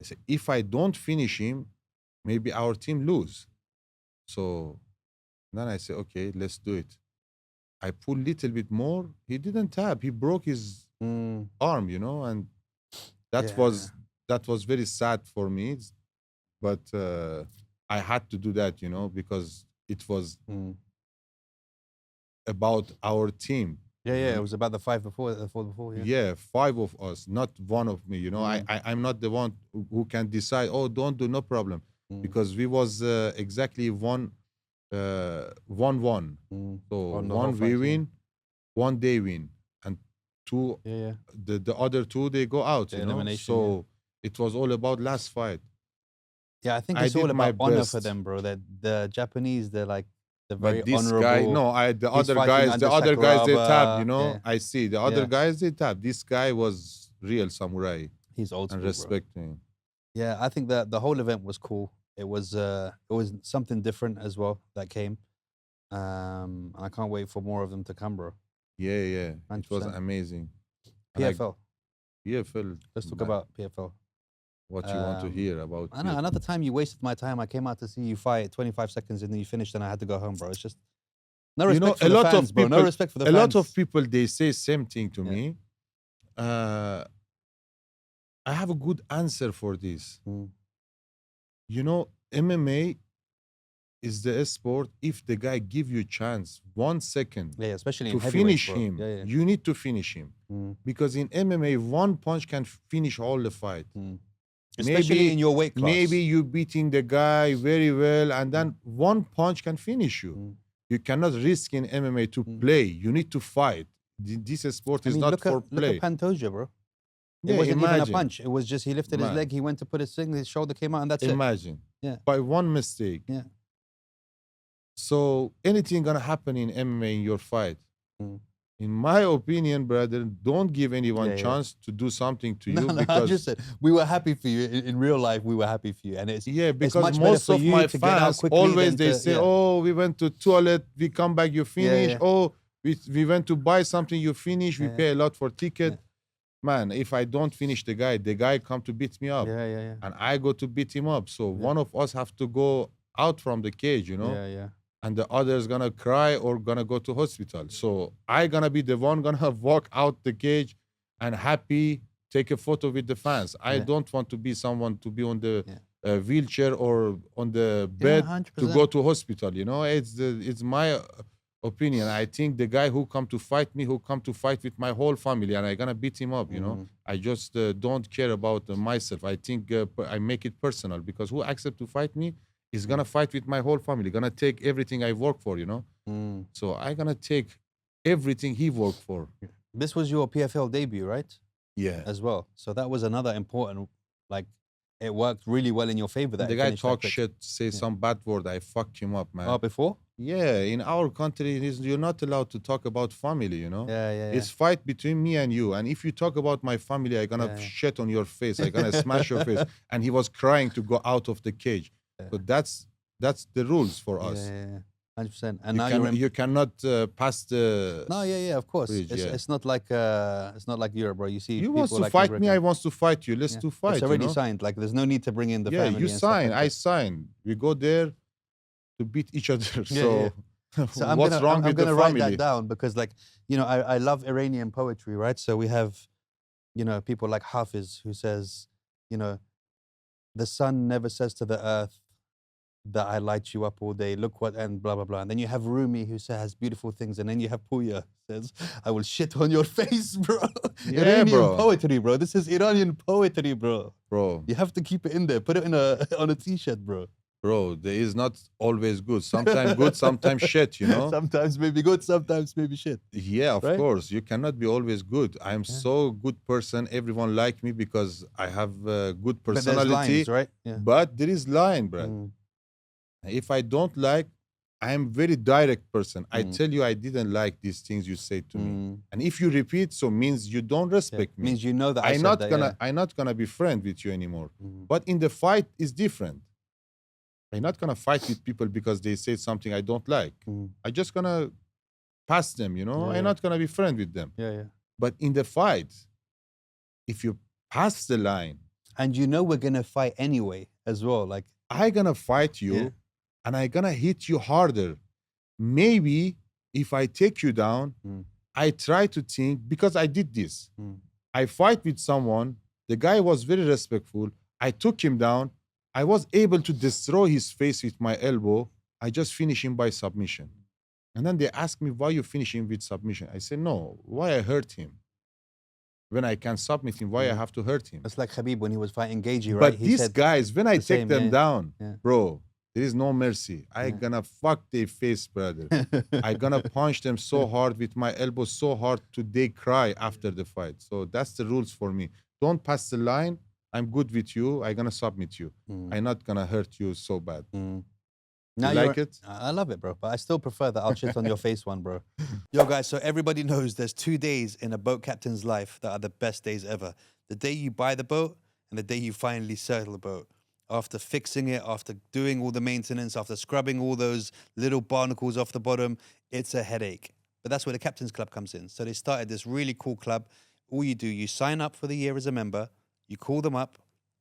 I say, if I don't finish him, maybe our team lose. So then I say, okay, let's do it. I pull little bit more. He didn't tap. He broke his arm, you know, and that was very sad for me. But I had to do that, you know, because it was about our team. Yeah. It was about the five before. The four before. Yeah. Yeah, 5 of us, not one of me. You know, I'm not the one who can decide. Oh, don't do, no problem, because we was exactly 1-1. So one we win, one they win, and 2. Yeah. The other 2 they go out. The You know, elimination, so it was all about last fight. Yeah, I think I it's all did my about honor for best. them, bro. That the Japanese, they're like they're very But this honorable. guy, no, the He's other fighting guys, under the other guys they Sakuraba, tap. You know, yeah. I see the other Yeah. guys they tap. This guy was real samurai He's old school, and bro. respect him. Yeah, I think that the whole event was cool. It was something different as well that came. And I can't wait for more of them to come, bro. Yeah, it was 100%. amazing. And PFL. PFL. Let's talk man, about PFL. what you want to hear about. I know PFL. another time you wasted my time. I came out to see you fight 25 seconds and then you finished and I had to go home, bro. It's just no You respect know, for a the lot fans, of bro. No people- respect for the A fans. lot of people they say same thing to Yeah. me. I have a good answer for this. Mm. You know, MMA is the sport. If the guy give you chance 1 second Yeah, especially to in heavyweights, finish bro. him, Yeah, yeah. you need to finish him. Because in MMA, one punch can finish all the fight. Especially in your weight class. Maybe you beating the guy very well, and then one punch can finish you. You cannot risk in MMA to play. You need to fight. This sport is not for look play. at Pantoja, bro. It Yeah, wasn't even a imagine. punch. It was just he lifted his Man. leg, he went to put his thing, his shoulder came out, and that's it. Imagine. Yeah. By one mistake. Yeah. So anything gonna happen in MMA in your fight. In my opinion, brother, don't give anyone chance to do something to you. No, because I just said we were happy for you. In real life, we were happy for you. And it's because much better most for of you my to get out fans quickly always than they to- say, yeah. "Oh, we went to toilet, we come back, you finish. yeah. Oh, we went to buy something, you finish. We pay a lot for ticket." Yeah. Man, if I don't finish the guy come to beat me up, Yeah. and I go to beat him up. So one of us have to go out from the cage, you know. Yeah. And the other's gonna cry or gonna go to hospital. So I gonna be the one gonna walk out the cage and happy, take a photo with the fans. I don't want to be someone to be on the wheelchair or on the bed to 100%. go to hospital. You know, it's my opinion. I think the guy who come to fight me, who come to fight with my whole family, and I gonna beat him up. You know, I just don't care about myself. I think I make it personal because who accept to fight me is gonna fight with my whole family, gonna take everything I work for, you know. So I gonna take everything he worked for. This was your PFL debut, right? Yeah. As well. So that was another important, like, it worked really well in your favor. That The it guy finished that talk quick. shit, say some bad word. I fucked him up, man. Oh, before? Yeah, in our country, you're not allowed to talk about family, you know. Yeah. It's fight between me and you. And if you talk about my family, I'm gonna shit on your face. I'm gonna smash your face. And he was crying to go out of the cage. So that's the rules for us. Yeah. 100%. And You, now can, you cannot pass the. No, yeah, of course. bridge, It's not like Europe, bro. You see, You people wants to like fight me, McGregor. I wants to fight you. Let's do fight. It's already you know? signed. Like, there's no need to bring in the Yeah, family. you and stuff sign, like I that. sign. We go there to beat each other. So, So I'm what's gonna, wrong I'm with gonna the write family? that down because, like, you know, I love Iranian poetry, right? So we have, you know, people like Hafiz who says, you know, the sun never says to the earth that I light you up all day. Look what, and blah blah blah. And then you have Rumi who has beautiful things, and then you have Pouya says, "I will shit on your face, bro." Yeah, Iranian bro. poetry, bro. This is Iranian poetry, bro. Bro, You have to keep it in there. Put it in on a t-shirt, bro. there is not always good. Sometimes good, sometimes shit, you know? Sometimes maybe good, sometimes maybe shit. Yeah, of Right? course. You cannot be always good. I'm so good person. Everyone like me because I have a good But there's personality. lines, right? Yeah. But there is line, bro. If I don't like, I am very direct person. I tell you I didn't like these things you say to me. And if you repeat, so means you don't respect me. Means you know that I I'm said not that, gonna I'm not gonna be friend with you anymore. But in the fight is different. I'm not gonna fight with people because they say something I don't like. I just gonna pass them, you know. I'm not gonna be friend with them. Yeah. But in the fight, if you pass the line, And you know we're gonna fight anyway as well. Like, I gonna fight you Yeah. and I gonna hit you harder. Maybe if I take you down, I try to think because I did this. I fight with someone. The guy was very respectful. I took him down. I was able to destroy his face with my elbow. I just finished him by submission. And then they asked me, why you finish him with submission? I said, no, why I hurt him? When I can submit him, why I have to hurt him? it's like Khabib when he was fighting Gagey, right? But He these said, guys, when I the take same, them yeah. down, Yeah. bro, there is no mercy. I gonna fuck their face, brother. I gonna punch them so hard with my elbow so hard till they cry after the fight. So that's the rules for me. Don't pass the line. I'm good with you. I gonna submit you. I'm not gonna hurt you so bad. Now You like you're- it? I love it, bro. But I still prefer that I'll shit on your face one, bro. Yo, guys, so everybody knows there's 2 days in a boat captain's life that are the best days ever. The day you buy the boat and the day you finally settle the boat. After fixing it, after doing all the maintenance, after scrubbing all those little barnacles off the bottom, it's a headache. But that's where the Captain's Club comes in. So they started this really cool club. All you do, you sign up for the year as a member, you call them up,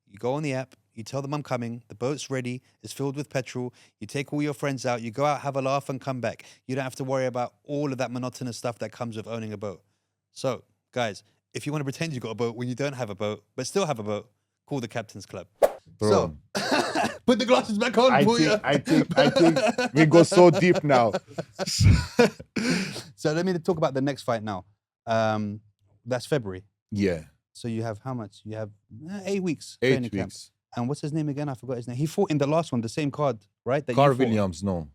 you go on the app, you tell them I'm coming, the boat's ready, it's filled with petrol, you take all your friends out, you go out, have a laugh and come back. You don't have to worry about all of that monotonous stuff that comes with owning a boat. So, guys, if you want to pretend you got a boat when you don't have a boat, but still have a boat, call the Captain's Club. Bro. So, Put the glasses back on, Pouya. I think we go so deep now. So let me talk about the next fight now. That's February. Yeah, So you have how much? You have 8 weeks. 8 training camp. weeks. And what's his name again? I forgot his name. He fought in the last one, the same card, right? That you Carl fought. Williams, no.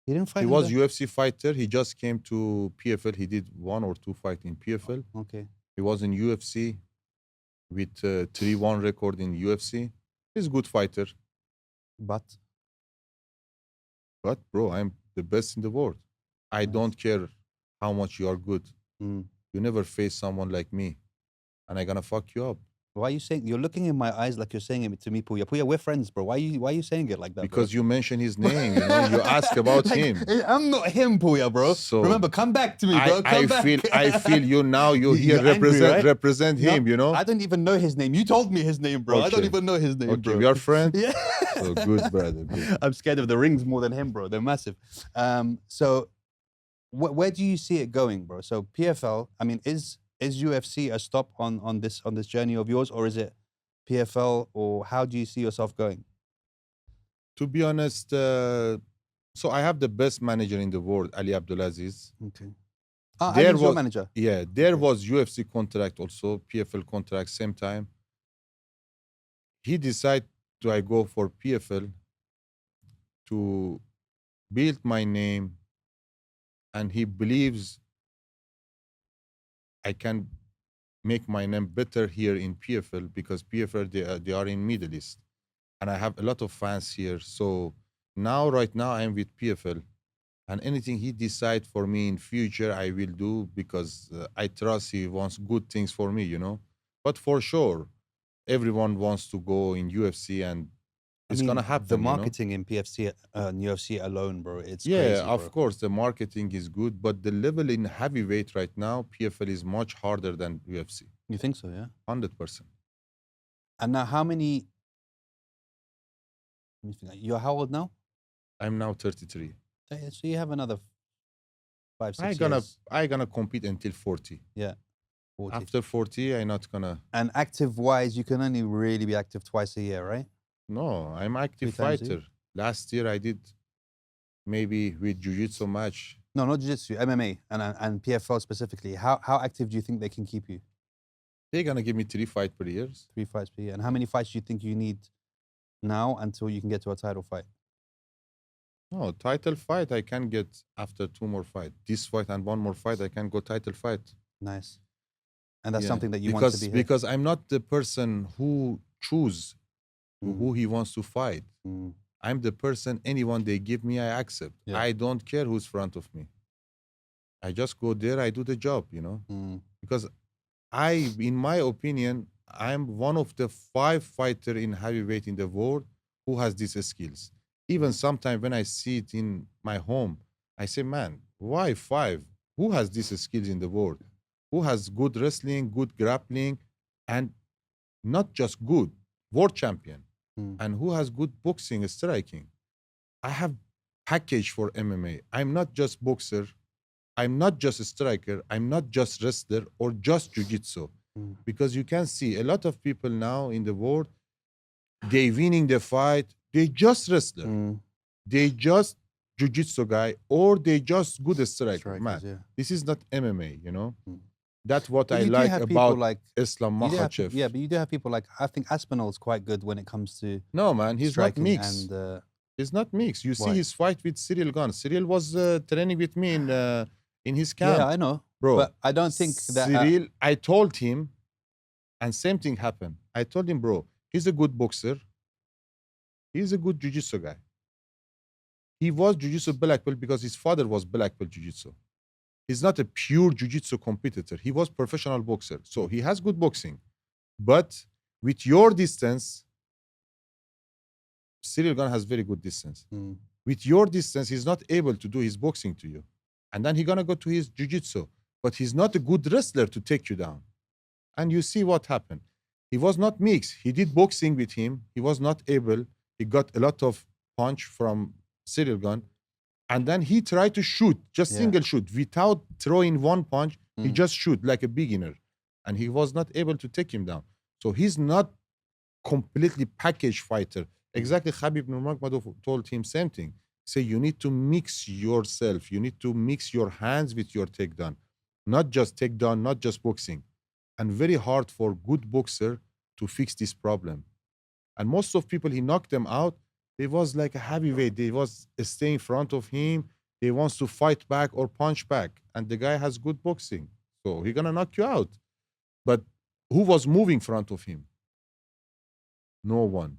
He didn't fight. He in was the- UFC fighter. He just came to PFL. He did 1 or 2 fights in PFL. Okay. He was in UFC with 3-1 record in UFC. He's a good fighter. But Bro, I'm the best in the world. I Nice. don't care how much you are good. mm, You never face someone like me, and I'm gonna fuck you up. why are you saying? You're looking in my eyes like you're saying it to me, Pouya. Pouya, we're friends, bro. Why are you saying it like that? Because you mentioned his name. You ask about Like, him. I'm not him, Pouya, bro. So, Remember, come back to me, bro. Come back. I feel you now. You here You're angry, right? represent No, him. I don't even know his name. You told me his name, bro. I don't Okay. even know his name, Okay, bro. we are friends. Yeah. So good, brother. Good. I'm scared of the rings more than him, bro. They're massive. So where do you see it going, bro? So PFL, I mean, is UFC a stop on this journey of yours, or is it PFL, or how do you see yourself going? To be honest, so I have the best manager in the world, Ali Abdulaziz. Okay. There Ali's your was- manager. Yeah, there Okay. was UFC contract also, PFL contract same time. He decided to I go for PFL to build my name, and he believes I can make my name better here in PFL because PFL they are in Middle East, and I have a lot of fans here. So right now I'm with PFL, and anything he decide for me in future I will do because I trust he wants good things for me. But for sure, everyone wants to go in UFC, and it's gonna happen. The marketing in PFC and UFC alone, bro. It's Yeah, crazy, of bro. course, the marketing is good, but the level in heavyweight right now, PFL is much harder than UFC. You think so, yeah? 100%. And now, how many? Let me think. You're how old now? I'm now 33. So you have another 5, 6 I years. gonna compete until 40. 40. After 40, I'm not gonna. And active-wise, you can only really be active twice a year, right? No, I'm active 3 times a fighter. Last year I did maybe with Jiu Jitsu match. No, not jiu-jitsu, MMA and PFL specifically. How active do you think they can keep you? They're gonna give me 3 fights per year. 3 fights per year. And how many fights do you think you need now until you can get to a title fight? No, title fight I can get after 2 more fights. This fight and 1 more fight I can go title fight. Nice. And that's Yeah, something that you want to be here. because I'm not the person who choose who he wants to fight. Mm. I'm the person, anyone they give me, I accept. Yeah. I don't care who's front of me. I just go there, I do the job, Mm. Because in my opinion, I'm one of the 5 fighter in heavyweight in the world who has these skills. Even sometimes when I see it in my home, I say, man, why 5? Who has these skills in the world? Who has good wrestling, good grappling, and not just good, world champion? Mm. And who has good boxing, striking? I have package for MMA. I'm not just boxer. I'm not just a striker. I'm not just wrestler or just jiu-jitsu. Mm. Because you can see a lot of people now in the world, they winning the fight, they just wrestler. Mm. They just jiu-jitsu guy, or they just good striker. Strikers, Man, yeah. this is not MMA, Mm. That's what But I you do like have people about like Islam you do have Makhachev. yeah, but you do have people like I think Aspinall's quite good when it comes to No, man, he's not striking mixed. and He's not mixed. You see Why? his fight with Cyril Gane. Cyril was training with me in his camp. yeah, I know, Bro, but I don't think that Cyril, I told him, and same thing happened. I told him, bro, he's a good boxer. He's a good jiu-jitsu guy. He was jiu-jitsu black belt because his father was black belt jiu-jitsu. He's not a pure jiu-jitsu competitor. He was professional boxer. So he has good boxing. But with your distance, Cyril Gane has very good distance. Mm. With your distance, he's not able to do his boxing to you. And then he's gonna go to his jiu-jitsu. But he's not a good wrestler to take you down. And you see what happened. He was not mixed. He did boxing with him. He was not able. He got a lot of punch from Cyril Gane. And then he tried to shoot, just Yeah. single shoot, without throwing one punch. He Mm. just shoot like a beginner. And he was not able to take him down. So he's not completely package fighter Exactly, Khabib Nurmagomedov told him same thing. Say you need to mix yourself. You need to mix your hands with your takedown, not just takedown, not just boxing. And very hard for good boxer to fix this problem. And most of people he knocked them out. They was like a heavyweight. They was stay in front of him. They wants to fight back or punch back, and the guy has good boxing, so he gonna knock you out. But who was moving in front of him? No one.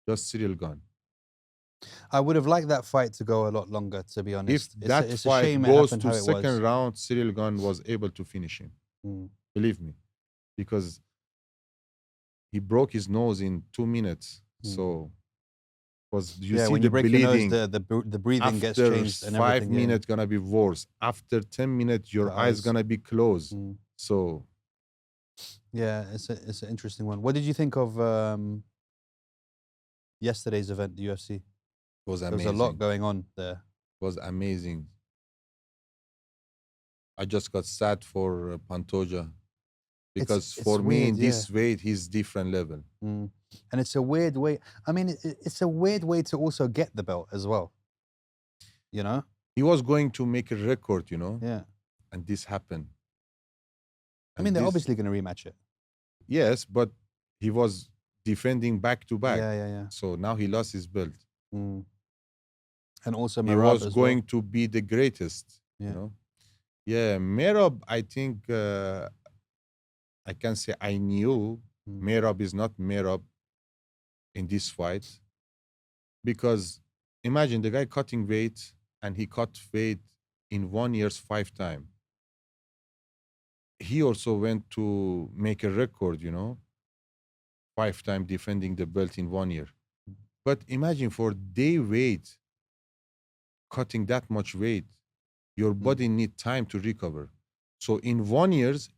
Just Cyril Gane. I would have liked that fight to go a lot longer, to be If honest. that It's a fight shame it goes happened to how it second was. round, Cyril Gane was able to finish him. Mm. Believe me, because he broke his nose in 2 minutes. So was you Yeah, see when the you break your bleeding nose, the breathing gets after changed and 5 everything. minutes gonna be worse. After 10 minutes, your The eyes eyes. gonna be closed. Mm. So Yeah, it's an interesting one. What did you think of yesterday's event, the UFC? it was There was amazing. a lot going on there. Was amazing. I just got sad for Pantoja because It's for me in weird, this weight he's different level. Mm. And it's a weird way. I mean, it's a weird way to also get the belt as well. You know? He was going to make a record, Yeah. and this happened. I mean, And they're this- obviously going to rematch it. yes, but he was defending back to back. Yeah. So now he lost his belt. Mm. And also He Merab was as going well. to be the greatest. Yeah. Yeah, Merab, I think I can say I knew Mm. Merab is not Merab in this fight, because imagine the guy cutting weight and he cut weight in 1 year's 5 times. He also went to make a record, 5 times defending the belt in 1 year. But imagine for day weight, cutting that much weight, your body need time to recover. So in 1 years,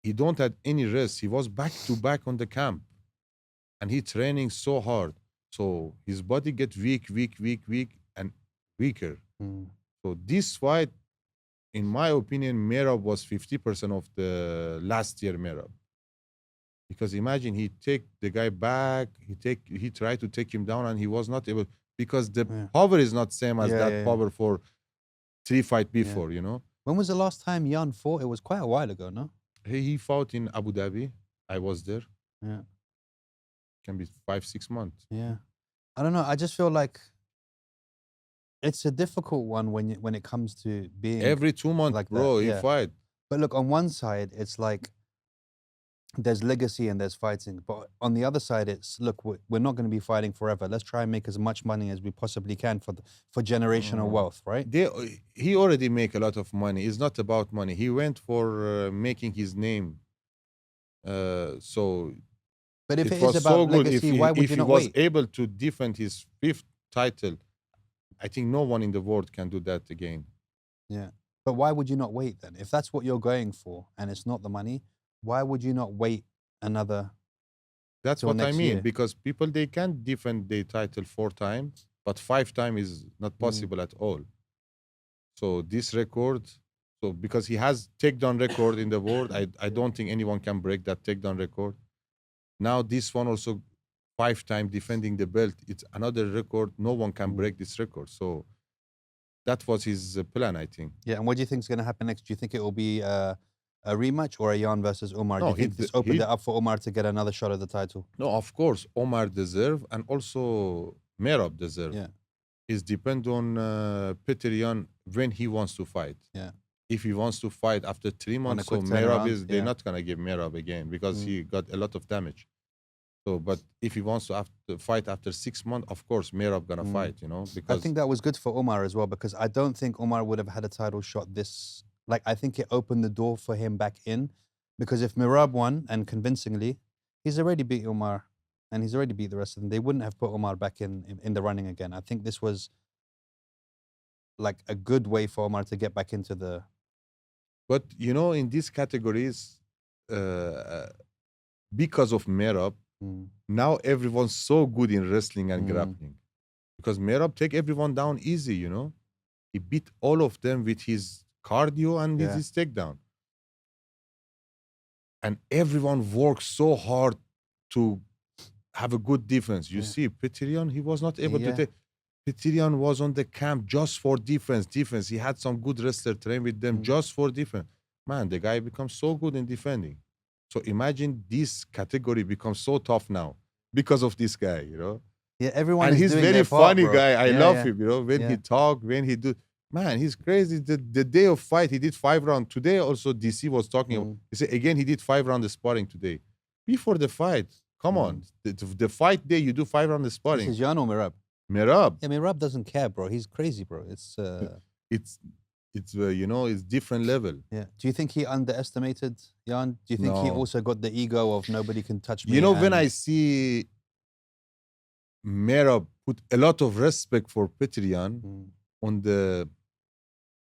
he don't had any rest. He was back to back on the camp, and he training so hard. So his body get weak, and weaker. Mm. So this fight, in my opinion, Merab was 50% of the last year Merab. Because imagine he take the guy back, he tried to take him down and he was not able, because the Yeah. power is not same as Yeah, that yeah. power for 3 fight before, When was the last time Jan fought? It was quite a while ago, no? He fought in Abu Dhabi. I was there. Yeah. Can be 5-6 months. Yeah. I don't know. I just feel like it's a difficult one when it comes to being Every 2 months, like bro, that, he yeah. fight. But look, on one side, it's like there's legacy and there's fighting. But on the other side, it's look, we're not going to be fighting forever. Let's try and make as much money as we possibly can for generational wealth, right? He already make a lot of money. It's not about money. He went for making his name. So But if it it was is so about good. legacy, If why would he you not was wait? able to defend his 5th title, I think no one in the world can do that again. Yeah. But why would you not wait then? If that's what you're going for and it's not the money, why would you not wait another? That's Till what I next mean. year. Because people, they can defend their title 4 times, but 5 times is not possible at all. So this record, because he has takedown record in the world, I don't think anyone can break that takedown record. Now this one also 5 times defending the belt, it's another record. No one can break this record. So that was his plan, I think. Yeah. And what do you think is going to happen next? Do you think it will be a rematch or a Jan versus Umar? Do No, you think this opened it up for Umar to get another shot at the title? No, of course, Omar deserve, and also Merab deserve. Yeah. It depends on Peter Yan when he wants to fight. Yeah. If he wants to fight after 3 months, so quick Merab turnaround, they're yeah. not gonna give Merab again because he got a lot of damage. So, but if he wants to fight after 6 months, of course Merab gonna fight. I Because think that was good for Umar as well because I don't think Umar would have had a title shot this. Like, I think it opened the door for him back in because if Mirab won and convincingly, he's already beat Umar and he's already beat the rest of them. They wouldn't have put Umar back in the running again. I think this was like a good way for Umar to get back into the. But in these categories, because of Merab, now everyone's so good in wrestling and grappling. Because Merab take everyone down easy, He beat all of them with his cardio and with his takedown. And everyone works so hard to have a good defense. You Yeah. see, Petrian, he was not able to Yeah. take. Petrian was on the camp just for defense. Defense. He had some good wrestler train with them just for defense. Man, the guy becomes so good in defending. So imagine this category becomes so tough now because of this guy, you know. Yeah, everyone And is he's doing very their part, funny bro. guy. I Yeah, love yeah. him, you know. When he Yeah. talk, when he do, man, he's crazy. The day of fight, he did 5 rounds. Today also, DC was talking. He said again, he did 5 rounds of sparring today. Before the fight, come on, the fight day, you do 5 rounds of This sparring. is Jan or Mirab? Merab, Yeah, Mirab doesn't care, bro. He's crazy, bro. it's you know, it's different level. Yeah. Do you think he underestimated Jan? Do you think he No. also got the ego of nobody can touch me? You know, when and- I see Merab put a lot of respect for Petrian on the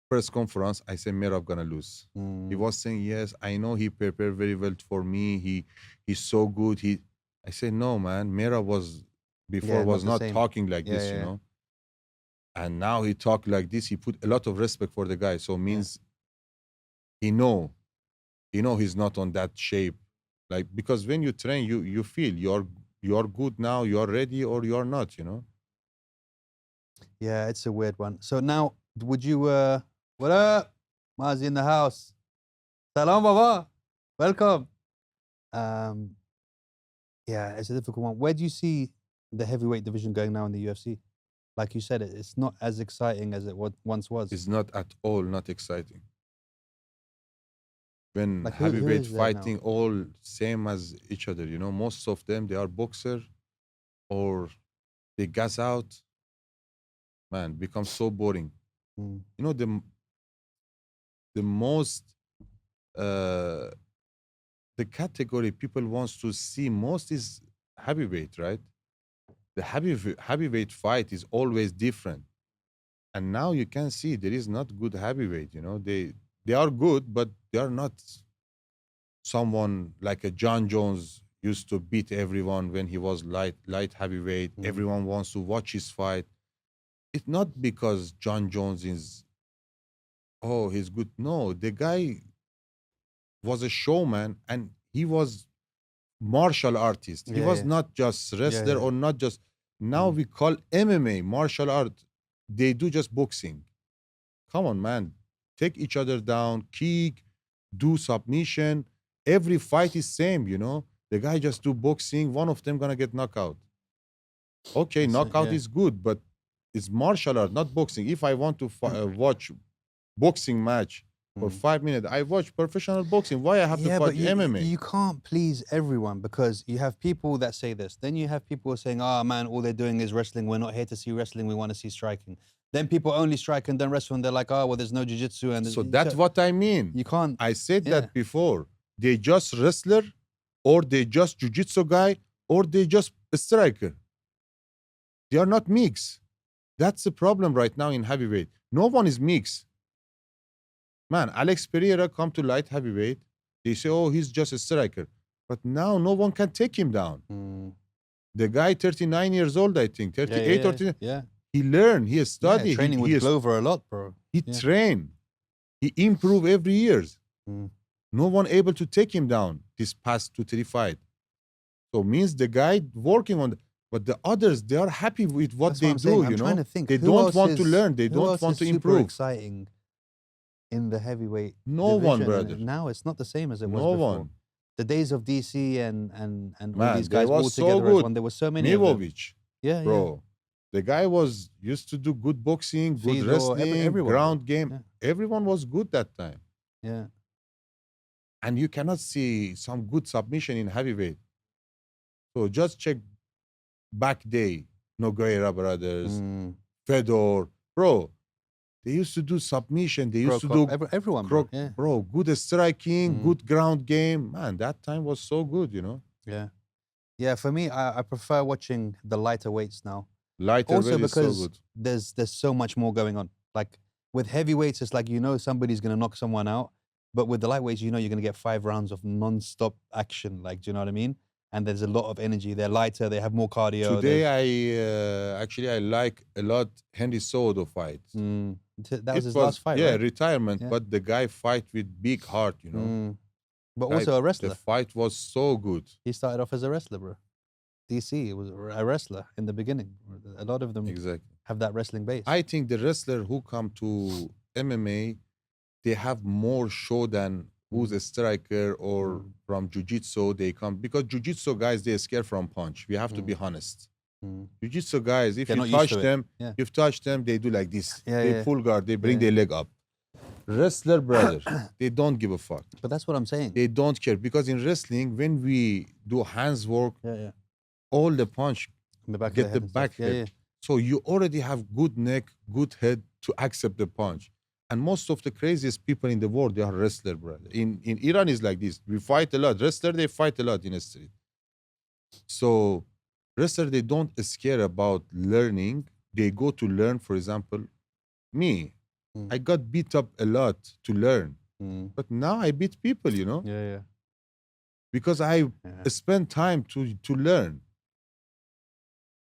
press conference, I said Merab gonna lose. He was saying, yes, I know he prepared very well for me. He's so good. I said, no, man. Merab was before was not not the same. talking like Yeah, this, yeah, you yeah. know. And now he talk like this. He put a lot of respect for the guy. So means he know he's not on that shape. Like, because when you train, you feel you're good now, you're ready or you're not, you know. Yeah, it's a weird one. So now, would you? What up? Mazi in the house. Salam, baba. Welcome. Yeah, it's a difficult one. Where do you see the heavyweight division going now in the UFC? Like you said, it's not as exciting as it once was. It's not at all not exciting. When Like, who heavyweight is there now? fighting all same as each other, you know, most of them they are boxer or they gas out. Man, becomes so boring. Mm. You know, the most the category people wants to see most is heavyweight, right? The heavyweight fight is always different, and now you can see there is not good heavyweight. You know, they are good, but they are not someone like a John Jones used to beat everyone when he was light heavyweight. Everyone wants to watch his fight. It's not because John Jones is he's good. No, the guy was a showman and he was martial artist. He Yeah, was yeah. not just wrestler yeah. or not just. Now we call MMA martial art. They do just boxing. Come on, man. Take each other down, kick, do submission. Every fight is same, you know. The guy just do boxing. One of them gonna get knockout. Okay, That's it, knockout yeah. is good, but it's martial art, not boxing. If I want to watch boxing match for 5 minutes, I watch professional boxing. Why I have to Yeah, fight but MMA? you can't please everyone because you have people that say this. Then you have people saying, "Oh man, all they're doing is wrestling. We're not here to see wrestling. We want to see striking." Then people only strike and don't wrestle, and they're like, "Oh, well, there's no jiu-jitsu." And So that's what I mean. you can't. I said Yeah. that before. They just wrestler, or they just jiu-jitsu guy, or they just a striker. They are not mix. That's the problem right now in heavyweight. No one is mix. Man, Alex Pereira come to light heavyweight. They say, oh, he's just a striker. But now no one can take him down. The guy, 39 years old, I think, 38 or 39. Yeah. He learned, he studied. Training with Glover a lot, bro. He Yeah. trained. He improved every year. Mm. No one able to take him down this past 2-3 fight. So means the guy working on but the others, they are happy with what That's they I'm do, saying. I'm you know. trying to think. They who don't else want to is- learn. They who don't else want is to super improve. exciting in the heavyweight. No one, division. brother. Now it's not the same as it was No before. one. The days of DC and all Man, these they guys was all so together as good. one. There were so many of them. Mivovic, Yeah, bro. The guy was used to do good boxing, good Fedor, wrestling, everyone. ground game. Yeah. Everyone was good that time. Yeah. And you cannot see some good submission in heavyweight. So just check back day, Nogueira brothers, Mm. Fedor, bro. They used to do submission. They used to do everyone, bro. Yeah. bro, good striking, Mm. good ground game. Man, that time was so good, you know. Yeah. Yeah, for me, I prefer watching the lighter weights now. Lighter Also weight is so because good. there's so much more going on. Like with heavyweights, it's like you know somebody's gonna knock someone out, but with the lightweights, you know you're gonna get 5 rounds of non-stop action. Like, do you know what I mean? And there's a lot of energy. They're lighter. They have more cardio. Today, I like a lot Henry Soto fight. That was his last fight, yeah, right? retirement. Yeah. But the guy fight with big heart, you know. But Guy- also a wrestler. The fight was so good. He started off as a wrestler, bro. DC was a wrestler in the beginning. A lot of them Exactly. have that wrestling base. I think the wrestler who come to MMA, they have more show than who's a striker or from jiu-jitsu. They come because jiu-jitsu guys, they're scared from punch. We have to be honest. Jiu-jitsu guys, if They're you not used touch to it. them, Yeah. you've touched them, they do like this. Yeah, They yeah. full guard, they bring Yeah. their leg up. Wrestler brother, they don't give a fuck. But that's what I'm saying. They don't care because in wrestling, when we do hands work, Yeah. all the punch In the back get of the the head and back stuff. Yeah, head. So you already have good neck, good head to accept the punch. And most of the craziest people in the world, they are wrestler, brother. In Iran is like this. We fight a lot. Wrestler, they fight a lot in the street. So wrestler, they don't scare about learning. They go to learn. For example, me, I got beat up a lot to learn. But now I beat people, you know, Yeah. because I spend time to learn.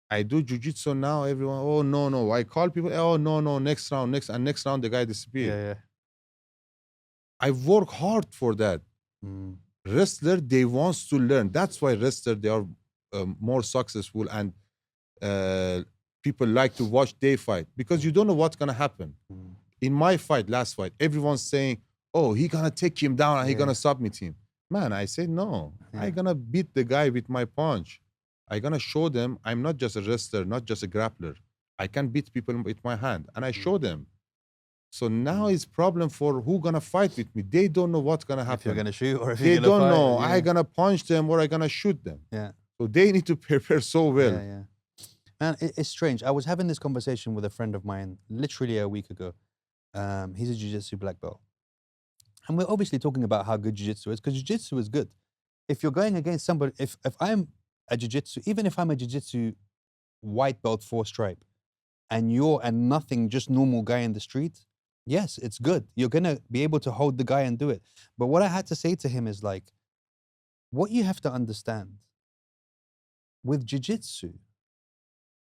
I do jiu-jitsu now, everyone, oh, no. I call people, oh, no, next round, and next round, the guy disappears. Yeah. I work hard for that. Wrestler, they wants to learn. That's why wrestler, they are more successful and people like to watch their fight because you don't know what's going to happen. In my fight, last fight, everyone's saying, oh, he going to take him down and he going to submit him. Man, I say, no, I going to beat the guy with my punch. I going to show them I'm not just a wrestler, not just a grappler. I can beat people with my hand. And I show them. So now it's problem for who going to fight with me. They don't know what's going to happen. If you're going to shoot or if They you're going to don't fight. know. Yeah. I going to punch them or I going to shoot them. Yeah. So they need to prepare so well. Yeah. Man, it's strange. I was having this conversation with a friend of mine literally a week ago. He's a jiu-jitsu black belt. And we're obviously talking about how good jiu-jitsu is because jiu-jitsu is good. If you're going against somebody, if I'm a jiu-jitsu, even if I'm a jiu-jitsu white belt 4 stripe and you're a nothing, just normal guy in the street, yes, it's good. You're going to be able to hold the guy and do it. But what I had to say to him is like, what you have to understand with jiu-jitsu,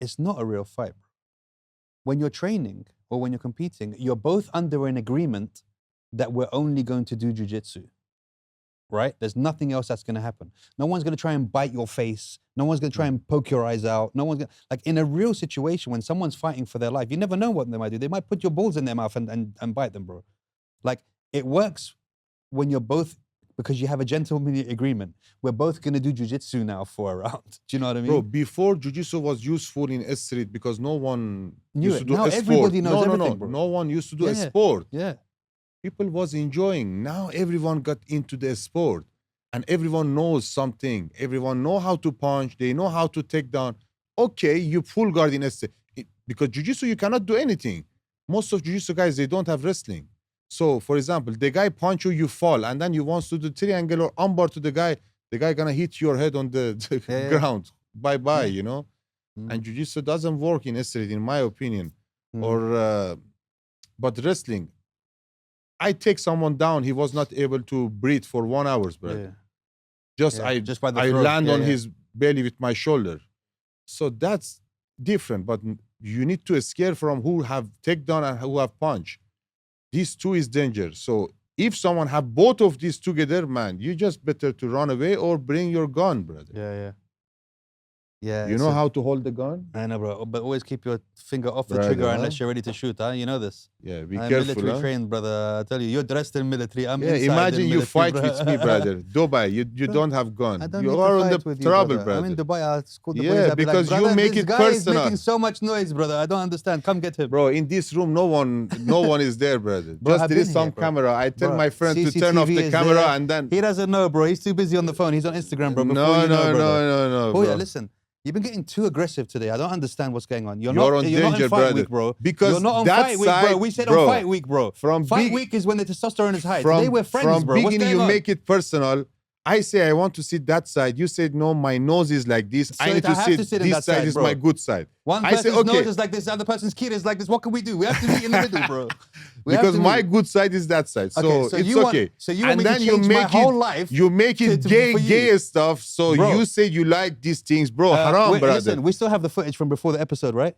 it's not a real fight, bro. When you're training or when you're competing, you're both under an agreement that we're only going to do jiu-jitsu, right? There's nothing else that's going to happen. No one's going to try and bite your face. No one's going to try and poke your eyes out. No one's going to, like in a real situation, when someone's fighting for their life, you never know what they might do. They might put your balls in their mouth and bite them, bro. Like it works when you're both, because you have a gentlemanly agreement. We're both going to do jiu-jitsu now for a round. Do you know what I mean? Bro, before jiu-jitsu was useful in street because no one Knew used it. to do Now a sport. everybody knows no, everything, bro. No one used to do a Yeah. sport. Yeah. People was enjoying. Now everyone got into the sport and everyone knows something. Everyone know how to punch. They know how to take down. Okay, you full guard in street. Because jiu-jitsu, you cannot do anything. Most of jiu-jitsu guys, they don't have wrestling. So, for example, the guy punch you, you fall, and then you want to do triangle or armbar to the guy gonna hit your head on the ground. Bye-bye, you know? And jiu-jitsu doesn't work in street, in my opinion. Or, but wrestling, I take someone down, he was not able to breathe for 1 hour, bro. Just by the I throat. land on his belly with my shoulder. So that's different, but you need to scare from who have takedown and who have punch. These two is danger. So if someone have both of these together, man, you just better to run away or bring your gun, brother. Yeah. You know how to hold the gun? I know, bro. But always keep your finger off the Brother, trigger huh? unless you're ready to shoot, huh? You know this. Yeah, be I'm careful. military Huh? trained, brother. I tell you, you're dressed in military. I'm Yeah, inside imagine in you military, fight bro. with me, brother. Dubai, you don't have gun. I don't You need are to on fight the with you, trouble, brother. brother. I'm in Dubai. I'll call the Yeah, police. I'll be because like, you brother, make this it guy is personal. making so much noise, brother. I don't understand. Come get him. Bro, in this room, no one is there, brother. Bro, Just I've there is been some here, bro. camera. I tell Bro, my friend to turn off CCTV the is camera there. and then. He doesn't know, bro. He's too busy on the phone. He's on Instagram, bro. Before No, you know, brother. no, Pouya, bro. listen. You've been getting too aggressive today. I don't understand what's going on. You're You're not on in danger, fight brother. week, bro. Because you're not on that fight week, bro. side- We said bro, on fight week, bro. from Fight big- week is when the testosterone is high. From, Today we're friends, from bro. What's beginning, going you on? make it personal. I say I want to sit that side. You said no, my nose is like this. So I need I to have sit. to sit in This that side side, is bro. my good side. One I person's say, okay. nose is like this, the other person's kid is like this. What can we do? We have to meet in the middle, bro. We have Because to my meet. good side is that side. So, Okay, so it's you want- okay. so you want and me to then you change my make whole it, life you make it for gay, you. gay stuff. So Bro. you say you like these things, bro. Haram, wait, brother. listen, we still have the footage from before the episode, right?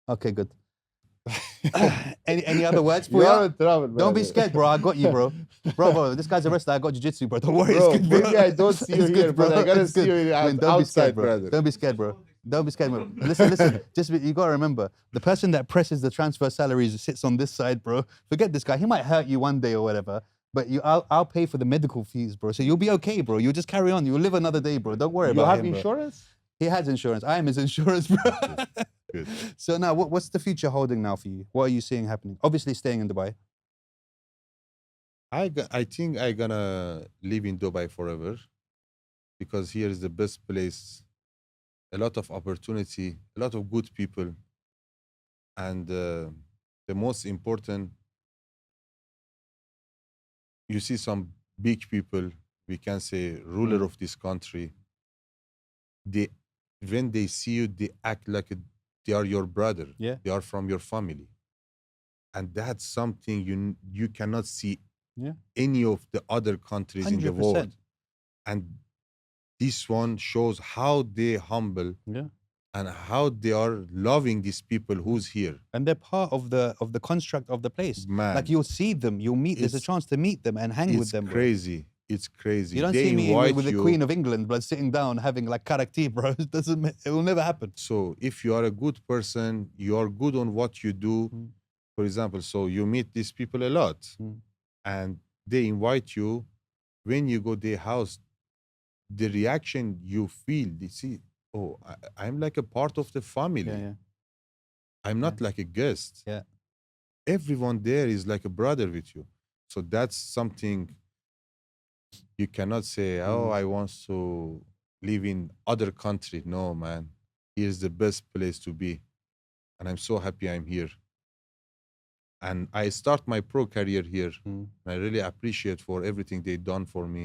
Okay, good. Any other words, You are Pouya? in trouble, Don't be brother. scared, bro. I got you, bro. Bro, this guy's a wrestler. I got jiu-jitsu, bro. Don't worry, Bro, it's good, bro. maybe I don't see you It's here, good, bro. but I gotta It's see good. you Win, don't be outside, scared, bro. brother. Don't be scared, bro. Don't be scared, bro. Listen. Just you gotta remember, the person that presses the transfer salaries sits on this side, bro. Forget this guy. He might hurt you one day or whatever, but I'll pay for the medical fees, bro. So you'll be okay, bro. You'll just carry on. You'll live another day, bro. Don't worry You about have him, bro. insurance? He has insurance. I am his insurance, bro. Good. So now, what's the future holding now for you? What are you seeing happening? Obviously, staying in Dubai. I think I gonna live in Dubai forever because here is the best place. A lot of opportunity, a lot of good people, and the most important, you see some big people. We can say ruler of this country. They when they see you, they act like they are your brother. Yeah. They are from your family, and that's something you cannot see Yeah. any of the other countries in the world. 100%. And this one shows how they humble Yeah. and how they are loving these people who's here. And they're part of the construct of the place. Man, Like you'll see them, you'll meet. There's a it's- chance to meet them and hang with it's them. Bro. crazy. It's crazy. You don't They see me invite with the you. Queen of England, but sitting down having like karak bro. It doesn't. It will never happen. So if you are a good person, you are good on what you do. Mm. For example, so you meet these people a lot, Mm. and they invite you. When you go their house, the reaction you feel, they see, oh, I'm like a part of the family. Yeah. I'm not like a guest. Yeah. Everyone there is like a brother with you. So that's something you cannot say, oh, I want to live in other country. No, man. Here's the best place to be. And I'm so happy I'm here. And I start my pro career here. Mm. I really appreciate for everything they done for me.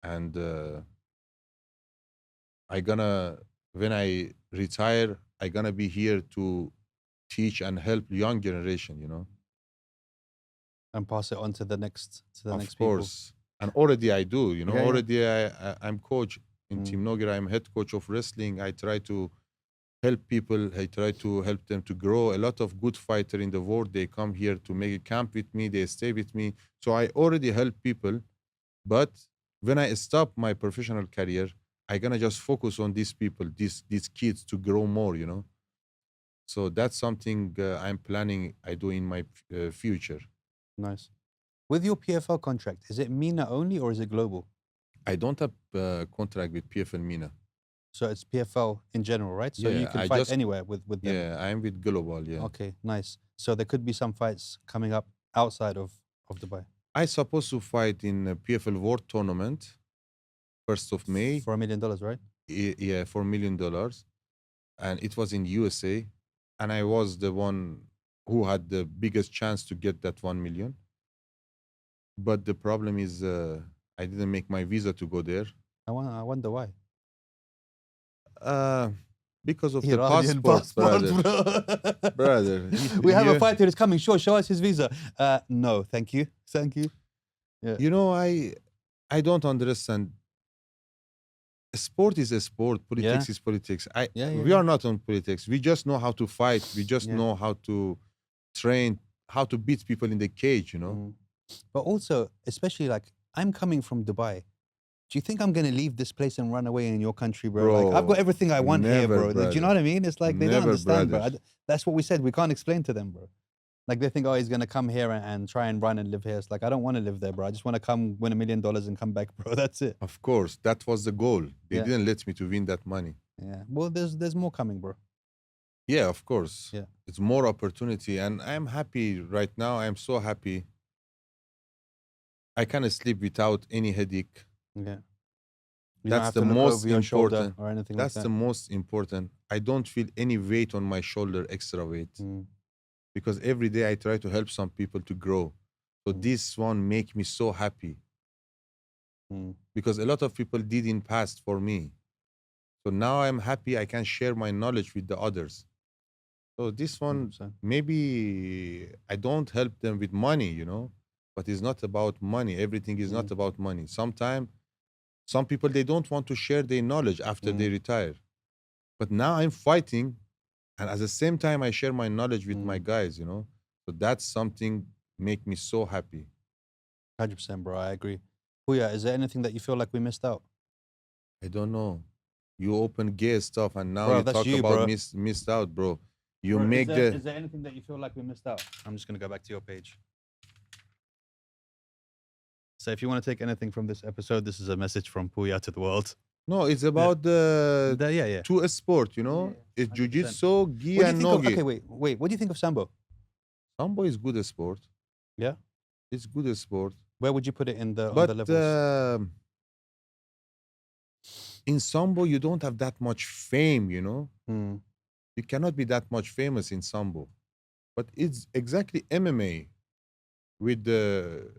And when I retire, I gonna be here to teach and help young generation, And pass it on to the next Of people. course. And already I do, Yeah, yeah. already I'm coach in Team Noguera. I'm head coach of wrestling. I try to help people. I try to help them to grow. A lot of good fighter in the world, they come here to make a camp with me. They stay with me. So I already help people. But when I stop my professional career, I gonna just focus on these people, these kids to grow more, So that's something I'm planning. I do in my future. Nice. With your PFL contract, is it MENA only or is it global? I don't have a contract with PFL MENA. So it's PFL in general, right? So you Yeah, can I fight just- anywhere with them. Yeah, I'm with Global. Yeah, Okay, nice. So there could be some fights coming up outside of Dubai. I supposed to fight in a PFL World Tournament, 1st of May. For $1 million, right? Yeah, for $1 million, and it was in USA, and I was the one who had the biggest chance to get that 1 million. But the problem is, I didn't make my visa to go there. I wonder why. Because of the Iranian passport, brother. bro. Brother, We have a you- fighter who's coming. Sure, show us his visa. No, thank you. Thank you. I don't understand. Sport is a sport. Politics is politics. We are not on politics. We just know how to fight. We just know how to train, how to beat people in the cage. But also, especially like I'm coming from Dubai. Do you think I'm gonna leave this place and run away in your country, bro? Like I've got everything I want here, never, bro. Like, do you know what I mean? It's like they don't Never, understand, bro. brother. That's what we said. We can't explain to them, bro. Like they think, oh, he's gonna come here and try and run and live here. It's like I don't want to live there, bro. I just want to come win $1 million and come back, bro. That's it. Of course, that was the goal. They Yeah. didn't let me to win that money. Yeah. Well, there's more coming, bro. Yeah, of course. Yeah. It's more opportunity, and I'm happy right now. I'm so happy. I can sleep without any headache. Yeah. That's the most important. or anything That's like the that. most important. I don't feel any weight on my shoulder, extra weight, because every day I try to help some people to grow. So this one make me so happy, because a lot of people did in past for me. So now I'm happy I can share my knowledge with the others. So this one, 100%. maybe I don't help them with money, but it's not about money. Everything is not about money. Sometimes some people, they don't want to share their knowledge after they retire. But now I'm fighting, And at the same time, I share my knowledge with my Mm. guys, you know. So that's something make me so happy. 100%, bro. I agree. Pouya, is there anything that you feel like we missed out? I don't know. You open gay stuff and now Bro, you that's talk you, about bro. missed out, bro. You Bro, make is there anything that you feel like we missed out? I'm just gonna go back to your page. So if you want to take anything from this episode, this is a message from Pouya to the world. No, it's about the Yeah. two sport, you know. Yeah, It's 100%. jiu-jitsu, gi What do you and think no of? gi. Okay, wait. What do you think of Sambo? Sambo is good sport. Yeah? It's good sport. Where would you put it in the on But the levels? in Sambo, you don't have that much fame, you know. Hmm. You cannot be that much famous in Sambo. But it's exactly MMA with the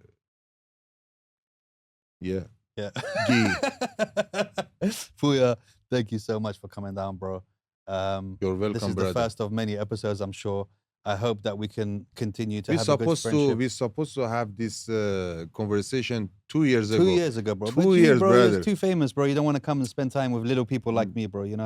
yeah. Yeah. Gi. Pouya, thank you so much for coming down, bro. You're welcome, This is brother. the first of many episodes, I'm sure. I hope that we can continue to We're have a good friendship. we're supposed to have this conversation 2 years ago. 2 years ago, bro. 2 But you, years, bro, brother. you're too famous, bro. You don't want to come and spend time with little people like me, bro. You know,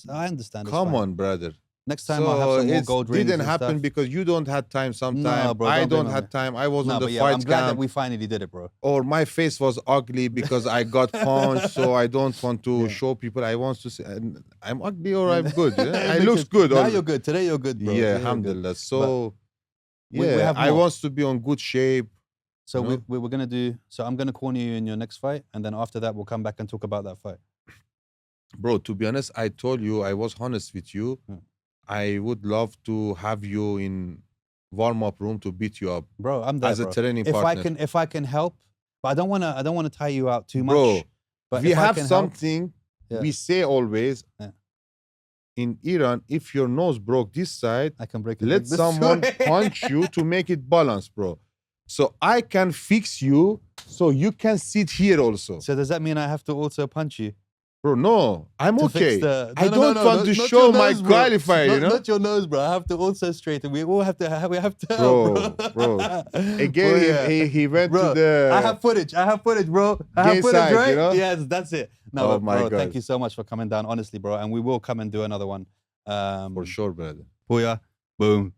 I understand. It's Come fine. on, brother. Next time I'll have some more it gold rings didn't and happen stuff. because you don't have time sometimes. No, bro, I don't blame don't on have me. time. I was No, on the but yeah, fight I'm glad that camp. we finally did it, bro. Or my face was ugly because I got punched, so I don't want to Yeah. show people. I want to say I'm ugly or I'm good. Yeah? I Makes looks sense. good. Now or- you're good. Today you're good, bro. yeah, Today you're good. alhamdulillah. So we yeah, have I more. want to be on good shape. So No? we were gonna do. So I'm gonna corner you in your next fight, and then after that we'll come back and talk about that fight. Bro, to be honest, I told you, I was honest with you. Hmm. I would love to have you in warm-up room to beat you up Bro, I'm there, as a bro. training If partner. if I can help, but I don't wanna tie you out too Bro, much. But we if I have can help, something Yeah. we say always Yeah. in Iran, if your nose broke this side, I can break it. let like this someone way. punch you to make it balance, bro. So I can fix you so you can sit here also. So does that mean I have to also punch you? Bro, no, I'm To okay. fix the, I don't want to not show your my nose, bro. qualifier, you know? Not your nose, bro. I have to also straighten. We all have to. We have to. Bro, help, bro. Again, Bro, yeah. he went Bro, to the... I have footage. Bro. I Gay have footage, side, right? you know? Yes, that's it. No, Oh but, my bro, God. thank you so much for coming down, honestly, bro. And we will come and do another one. For sure, brother. Pouya, boom.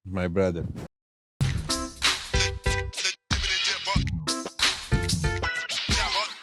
My brother.